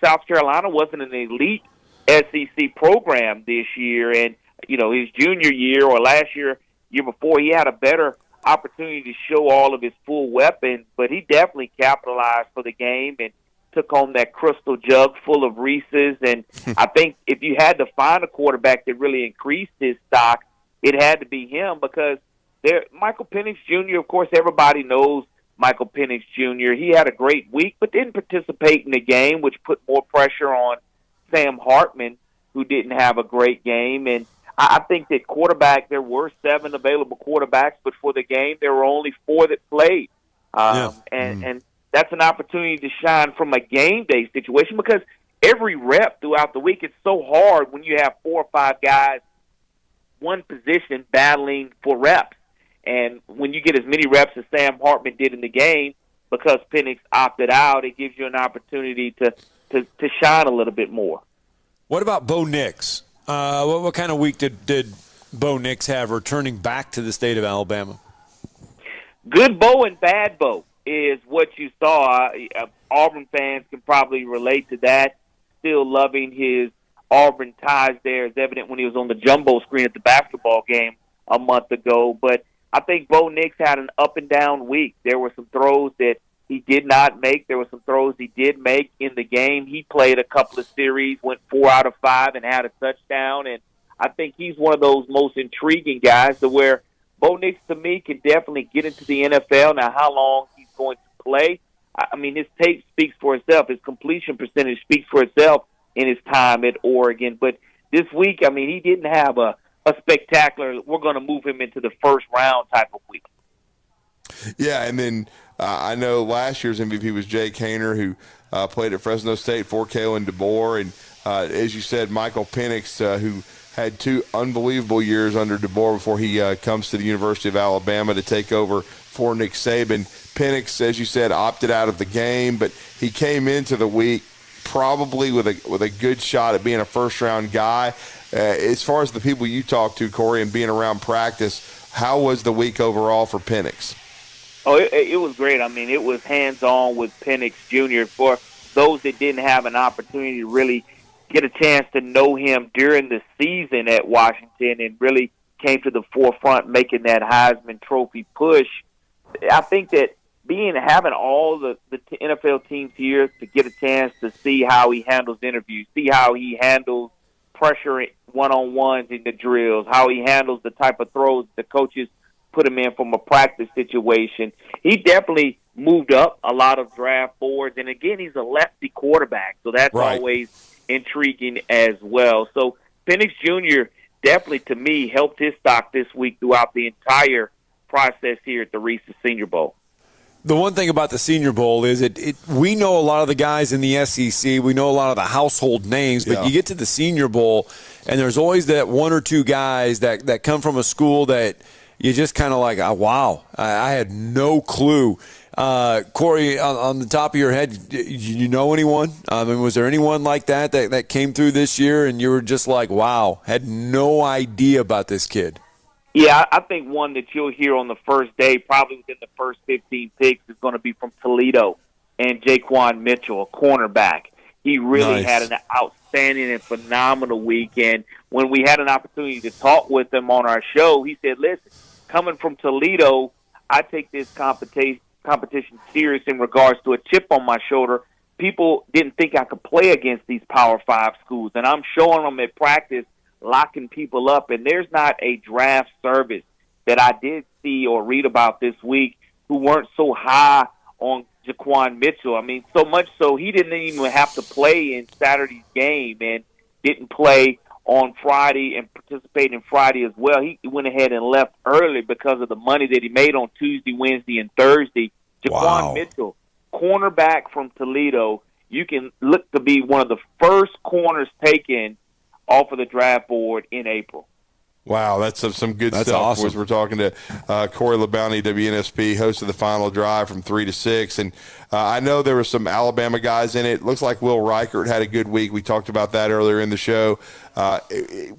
South Carolina wasn't an elite SEC program this year. And, his junior year or last year before, he had a better opportunity to show all of his full weapons, but he definitely capitalized for the game and took home that crystal jug full of Reese's. And I think if you had to find a quarterback that really increased his stock, it had to be him, because Michael Penix Jr., of course, everybody knows Michael Penix Jr. He had a great week, but didn't participate in the game, which put more pressure on Sam Hartman, who didn't have a great game. And I think that quarterback, there were 7 available quarterbacks, but for the game, there were only 4 that played. And that's an opportunity to shine from a game day situation, because every rep throughout the week, it's so hard when you have 4 or 5 guys, one position, battling for reps. And when you get as many reps as Sam Hartman did in the game, because Penix opted out, it gives you an opportunity to shine a little bit more. What about Bo Nix? What kind of week did Bo Nix have returning back to the state of Alabama? Good Bo and bad Bo is what you saw. Auburn fans can probably relate to that. Still loving his Auburn ties there, is evident when he was on the jumbo screen at the basketball game a month ago. But I think Bo Nix had an up-and-down week. There were some throws that he did not make. There were some throws he did make in the game. He played a couple of series, went 4 out of 5, and had a touchdown. And I think he's one of those most intriguing guys to where Bo Nix, to me, can definitely get into the NFL. Now, how long he's going to play, his tape speaks for itself. His completion percentage speaks for itself in his time at Oregon. But this week, he didn't have a spectacular, we're going to move him into the first round type of week. Yeah, and then I know last year's MVP was Jake Haener, who played at Fresno State for Kalen DeBoer. And as you said, Michael Penix, who had 2 unbelievable years under DeBoer before he comes to the University of Alabama to take over for Nick Saban. Penix, as you said, opted out of the game, but he came into the week probably with a good shot at being a first-round guy. As far as the people you talked to, Corey, and being around practice, how was the week overall for Penix? Oh, it was great. It was hands-on with Penix Jr. For those that didn't have an opportunity to really get a chance to know him during the season at Washington and really came to the forefront making that Heisman Trophy push. I think that having all the NFL teams here to get a chance to see how he handles interviews, see how he handles pressure one-on-ones in the drills, how he handles the type of throws the coaches put him in from a practice situation. He definitely moved up a lot of draft boards, and again, he's a lefty quarterback, so that's always intriguing as well. So Penix Jr. definitely, to me, helped his stock this week throughout the entire process here at the Reese's Senior Bowl. The one thing about the Senior Bowl is we know a lot of the guys in the SEC. We know a lot of the household names, but you get to the Senior Bowl, and there's always that 1 or 2 guys that come from a school that you just kind of like, oh, wow, I had no clue. Corey, on the top of your head, did you know anyone? I mean, was there anyone like that came through this year and you were just like, wow, had no idea about this kid? Yeah, I think one that you'll hear on the first day, probably within the first 15 picks, is going to be from Toledo and Jaquan Mitchell, a cornerback. He really had an outstanding and phenomenal week. And when we had an opportunity to talk with him on our show, he said, listen, coming from Toledo, I take this competition serious in regards to a chip on my shoulder. People didn't think I could play against these Power 5 schools. And I'm showing them at practice, locking people up. And there's not a draft service that I did see or read about this week who weren't so high on Jaquan Mitchell. I mean, so much so he didn't even have to play in Saturday's game and didn't play on Friday and participate in Friday as well. He went ahead and left early because of the money that he made on Tuesday, Wednesday, and Thursday. Jaquan Mitchell, cornerback from Toledo, you can look to be one of the first corners taken off of the draft board in April. Wow, that's some good stuff. Awesome. We're talking to Corey LeBounty, WNSP, host of the Final Drive from 3 to 6. And I know there were some Alabama guys in it. Looks like Will Reichert had a good week. We talked about that earlier in the show.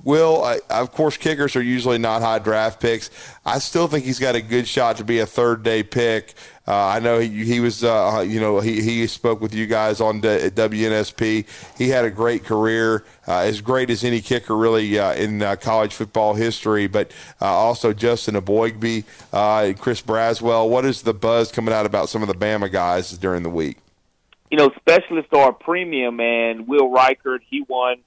Will, of course, kickers are usually not high draft picks. I still think he's got a good shot to be a third-day pick. I know he was, he spoke with you guys on WNSP. He had a great career, as great as any kicker really in college football history, but also Justin Aboigbe, Chris Braswell. What is the buzz coming out about some of the Bama guys during the week? You know, specialists are a premium, and Will Reichert, he won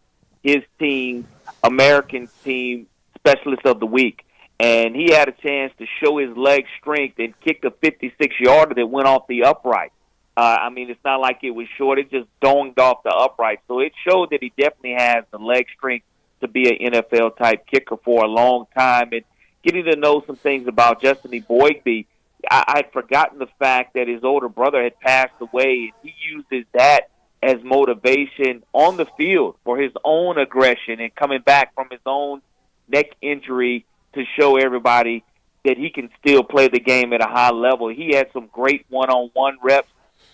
his team, American team, specialist of the week. And he had a chance to show his leg strength and kicked a 56-yarder that went off the upright. I mean, it's not like it was short. It just donged off the upright. So it showed that he definitely has the leg strength to be an NFL-type kicker for a long time. And getting to know some things about Justin Aboigbe, I'd forgotten the fact that his older brother had passed away, and he uses that as motivation on the field for his own aggression and coming back from his own neck injury to show everybody that he can still play the game at a high level. He had some great one-on-one reps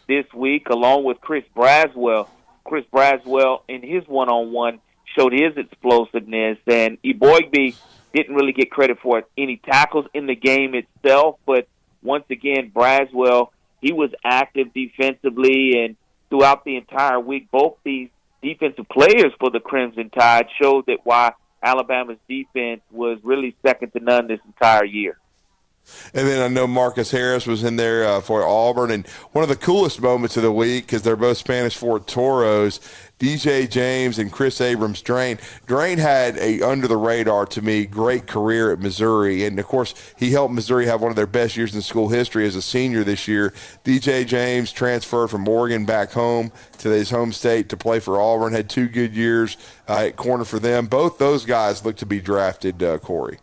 this week along with Chris Braswell. Chris Braswell in his one-on-one showed his explosiveness, and Aboigbe didn't really get credit for any tackles in the game itself, but once again, Braswell, he was active defensively, and throughout the entire week, both these defensive players for the Crimson Tide showed that why Alabama's defense was really second to none this entire year. And then I know Marcus Harris was in there for Auburn. And one of the coolest moments of the week, because they're both Spanish Fort Toros, DJ James and Chris Abrams-Drain. Drain had a under-the-radar, to me, great career at Missouri. And, of course, he helped Missouri have one of their best years in school history as a senior this year. DJ James transferred from Oregon back home to his home state to play for Auburn, had 2 good years at corner for them. Both those guys look to be drafted, Corey.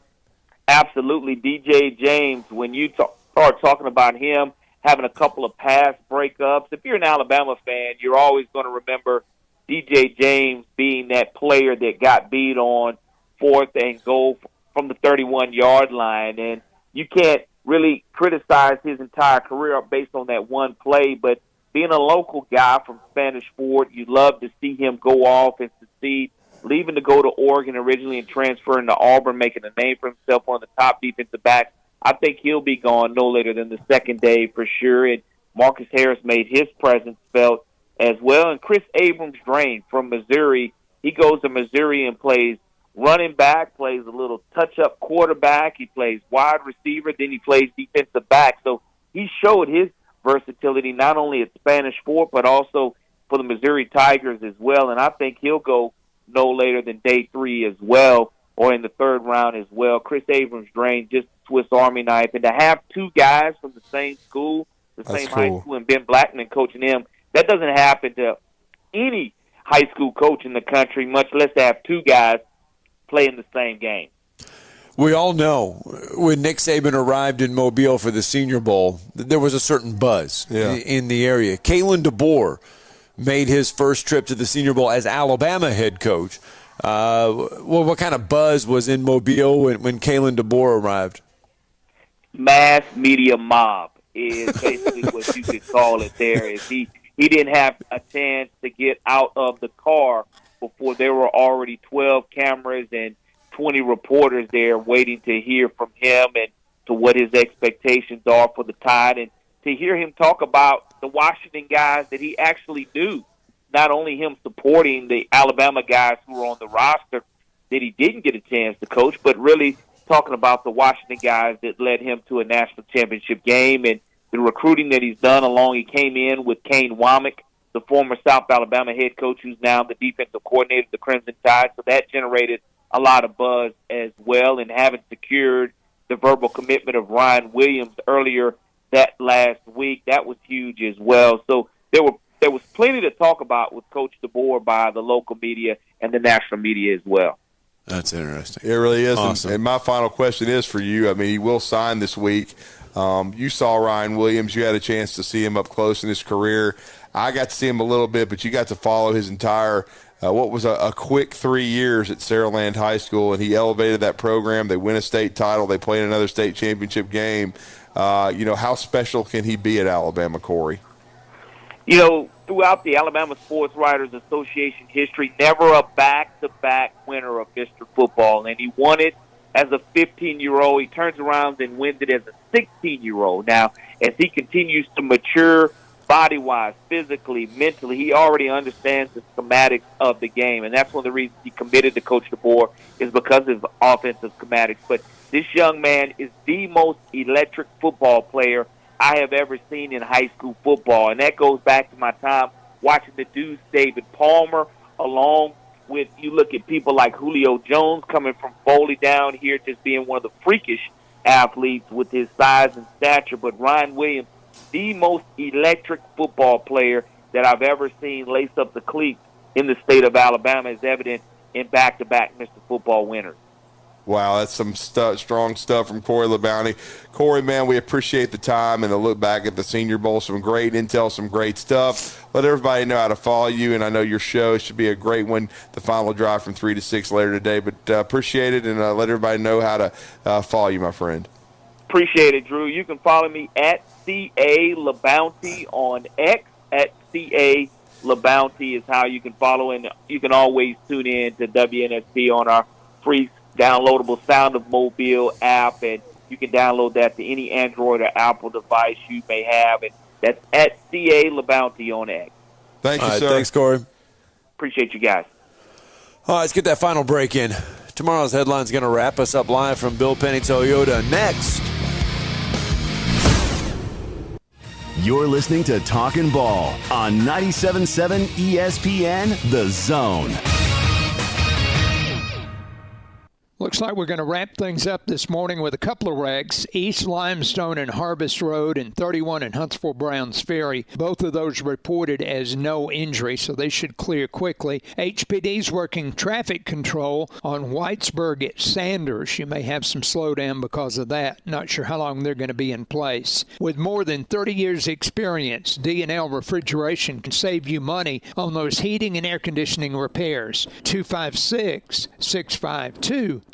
Absolutely. DJ James, when you start talking about him having a couple of pass breakups, if you're an Alabama fan, you're always going to remember DJ James being that player that got beat on 4th and goal from the 31-yard line. And you can't really criticize his entire career based on that one play, but being a local guy from Spanish Fort, you love to see him go off and succeed. Leaving to go to Oregon originally and transferring to Auburn, making a name for himself, one of the top defensive backs. I think he'll be gone no later than the second day for sure. And Marcus Harris made his presence felt as well. And Chris Abrams-Drain from Missouri, he goes to Missouri and plays running back, plays a little touch-up quarterback. He plays wide receiver, then he plays defensive back. So he showed his versatility not only at Spanish Fort but also for the Missouri Tigers as well. And I think he'll go no later than day 3 as well, or in the 3rd round as well. Chris Abrams-Drain, just Swiss Army knife. And to have 2 guys from the same school, high school, and Ben Blackman coaching him, that doesn't happen to any high school coach in the country, much less to have 2 guys playing the same game. We all know when Nick Saban arrived in Mobile for the Senior Bowl, there was a certain buzz in the area. Kalen DeBoer made his first trip to the Senior Bowl as Alabama head coach. What kind of buzz was in Mobile when Kalen DeBoer arrived? Mass media mob. is basically what you could call it there. Is he didn't have a chance to get out of the car before there were already 12 cameras and 20 reporters there waiting to hear from him and to what his expectations are for the Tide, and to hear him talk about the Washington guys that he actually knew, not only him supporting the Alabama guys who were on the roster that he didn't get a chance to coach, but really talking about the Washington guys that led him to a national championship game and the recruiting that he's done along. He came in with Kane Womack, the former South Alabama head coach, who's now the defensive coordinator of the Crimson Tide. So that generated a lot of buzz as well. And having secured the verbal commitment of Ryan Williams earlier that last week, that was huge as well. So there was plenty to talk about with Coach DeBoer by the local media and the national media as well. That's interesting. It really is. Awesome. And my final question is for you. I mean, he will sign this week. You saw Ryan Williams. You had a chance to see him up close in his career. I got to see him a little bit, but you got to follow his entire what was a quick 3 years at Saraland High School, and he elevated that program. They win a state title. They play in another state championship game. How special can he be at Alabama, Corey? Throughout the Alabama Sports Writers Association history, never a back-to-back winner of Mr. Football, and he won it as a 15-year-old. He turns around and wins it as a 16-year-old. Now, as he continues to mature body-wise, physically, mentally, he already understands the schematics of the game, and that's one of the reasons he committed to Coach DeBoer is because of his offensive schematics. But this young man is the most electric football player I have ever seen in high school football, and that goes back to my time watching the Deuce David Palmer, along with, you look at people like Julio Jones coming from Foley down here, just being one of the freakish athletes with his size and stature. But Ryan Williams, the most electric football player that I've ever seen lace up the cleats in the state of Alabama, is evident in back-to-back Mr. Football winners. Wow, that's some strong stuff from Corey LeBounty. Corey, man, we appreciate the time and the look back at the Senior Bowl. Some great intel, some great stuff. Let everybody know how to follow you, and I know your show should be a great one, the final drive from 3 to 6 later today. But appreciate it, and let everybody know how to follow you, my friend. Appreciate it, Drew. You can follow me at CA LeBounty on X. At CA LeBounty is how you can follow, and you can always tune in to WNSP on our free downloadable Sound of Mobile app, and you can download that to any Android or Apple device you may have, and that's at CA LeBounty on X. Thank you, sir. Thanks, Corey. Appreciate you guys. All right, let's get that final break in. Tomorrow's headline is going to wrap us up live from Bill Penny Toyota. Next. You're listening to Talkin' Ball on 97.7 ESPN, The Zone. Looks like we're going to wrap things up this morning with a couple of wrecks. East Limestone and Harvest Road and 31 and Huntsville Browns Ferry. Both of those reported as no injury, so they should clear quickly. HPD's working traffic control on Whitesburg at Sanders. You may have some slowdown because of that. Not sure how long they're going to be in place. With more than 30 years experience, D&L Refrigeration can save you money on those heating and air conditioning repairs. 256-652-1207.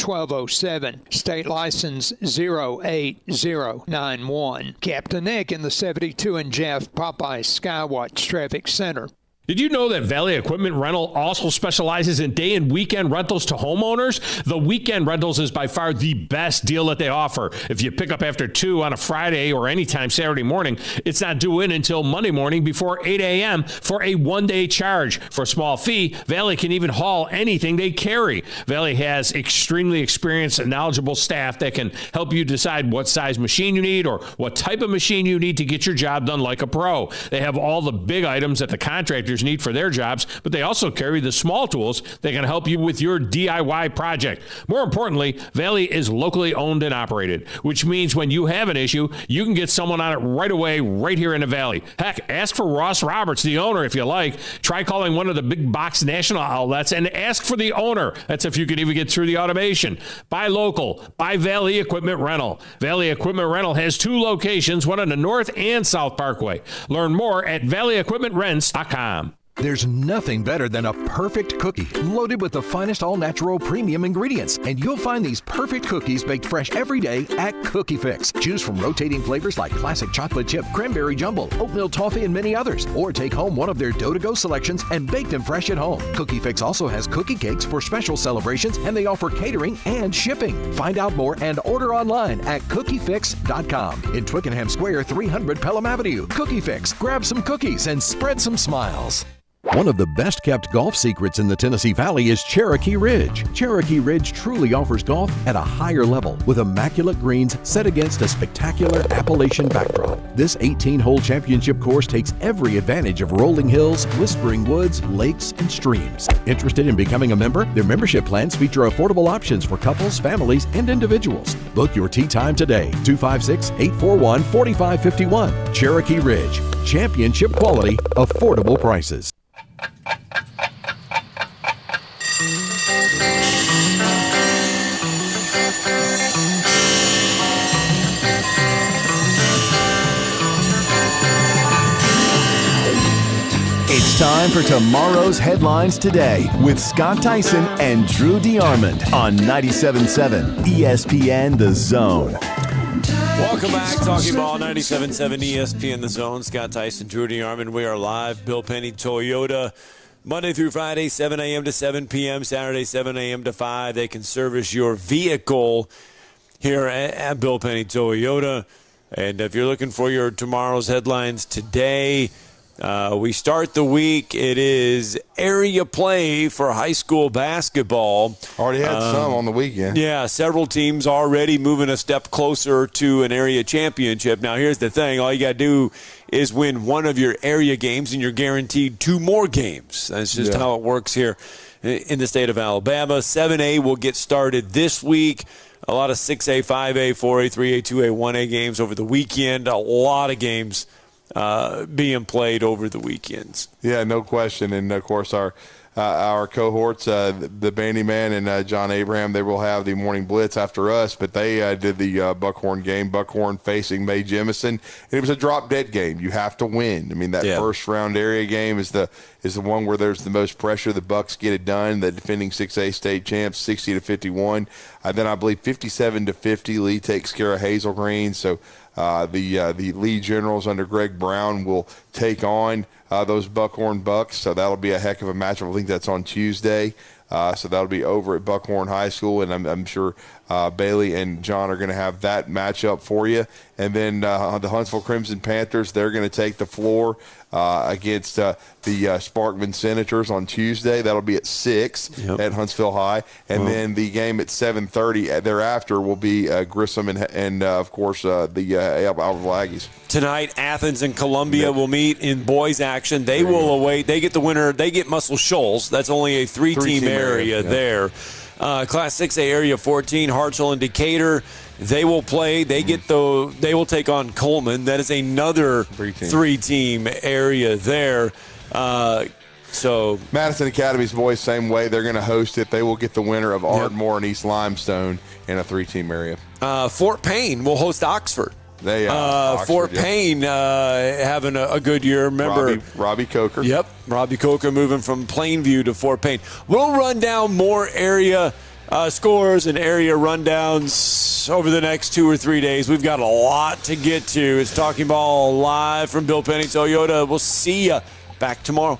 State license 08091. Captain Nick in the 72 and Jeff, Popeye Skywatch Traffic Center. Did you know that Valley Equipment Rental also specializes in day and weekend rentals to homeowners? The weekend rentals is by far the best deal that they offer. If you pick up after 2 on a Friday or anytime Saturday morning, it's not due in until Monday morning before 8 a.m. for a one-day charge. For a small fee, Valley can even haul anything they carry. Valley has extremely experienced and knowledgeable staff that can help you decide what size machine you need or what type of machine you need to get your job done like a pro. They have all the big items that the contractors need for their jobs, but they also carry the small tools that can help you with your DIY project. More importantly, Valley is locally owned and operated, which means when you have an issue, you can get someone on it right away, right here in the Valley. Heck, ask for Ross Roberts, the owner, if you like. Try calling one of the big box national outlets and ask for the owner. That's if you could even get through the automation. Buy local. Buy Valley Equipment Rental. Valley Equipment Rental has 2 locations, one on the North and South Parkway. Learn more at valleyequipmentrents.com. There's nothing better than a perfect cookie loaded with the finest all-natural premium ingredients. And you'll find these perfect cookies baked fresh every day at Cookie Fix. Choose from rotating flavors like classic chocolate chip, cranberry jumble, oatmeal toffee, and many others. Or take home one of their dough-to-go selections and bake them fresh at home. Cookie Fix also has cookie cakes for special celebrations, and they offer catering and shipping. Find out more and order online at cookiefix.com. In Twickenham Square, 300 Pelham Avenue. Cookie Fix. Grab some cookies and spread some smiles. One of the best-kept golf secrets in the Tennessee Valley is Cherokee Ridge. Cherokee Ridge truly offers golf at a higher level with immaculate greens set against a spectacular Appalachian backdrop. This 18-hole championship course takes every advantage of rolling hills, whispering woods, lakes, and streams. Interested in becoming a member? Their membership plans feature affordable options for couples, families, and individuals. Book your tee time today, 256-841-4551. Cherokee Ridge. Championship quality, affordable prices. It's time for tomorrow's headlines today with Scott Tyson and Drew DeArmond on 97.7 ESPN The Zone. Welcome back. Talking Ball, 97.7 ESPN The Zone. Scott Tyson, Drew DeArmond. We are live. Bill Penny Toyota. Monday through Friday, 7 a.m. to 7 p.m. Saturday, 7 a.m. to 5. They can service your vehicle here at Bill Penny Toyota. And if you're looking for your tomorrow's headlines today, we start the week. It is area play for high school basketball. Already had some on the weekend. Yeah, several teams already moving a step closer to an area championship. Now, here's the thing. All you got to do is win one of your area games, and you're guaranteed 2 more games. That's just how it works here in the state of Alabama. 7A will get started this week. A lot of 6A, 5A, 4A, 3A, 2A, 1A games over the weekend. A lot of games being played over the weekends. Yeah, no question. And, of course, our cohorts, the Bandy Man and John Abraham, they will have the morning blitz after us, but they did the Buckhorn game, Buckhorn facing Mae Jemison. And it was a drop-dead game. You have to win. I mean, that first-round area game is the one where there's the most pressure. The Bucks get it done. The defending 6A state champs, 60-51. Then I believe 57-50, Lee takes care of Hazel Green. So the Lee Generals under Greg Brown will take on those Buckhorn Bucks. So that'll be a heck of a matchup. I think that's on Tuesday. So that'll be over at Buckhorn High School, and I'm sure Bailey and John are going to have that matchup for you. And then the Huntsville Crimson Panthers, they're going to take the floor against the Sparkman Senators on Tuesday. That'll be at 6 at Huntsville High. And then the game at 7:30 thereafter will be Grissom and of course, the Albertville Aggies. Tonight, Athens and Columbia will meet in boys action. They will await. They get the winner. They get Muscle Shoals. That's only a three-team area there. Class 6A Area 14, Hartselle and Decatur. They will play. They will take on Coleman. That is another three-team area there. So Madison Academy's boys, same way. They're going to host it. They will get the winner of Ardmore and East Limestone in a three-team area. Fort Payne will host Oxford. Fort Payne having a good year. Remember Robbie Coker. Yep, Robbie Coker moving from Plainview to Fort Payne. We'll run down more area scores and area rundowns over the next 2 or 3 days. We've got a lot to get to. It's Talking Ball live from Bill Penny Toyota. We'll see you back tomorrow.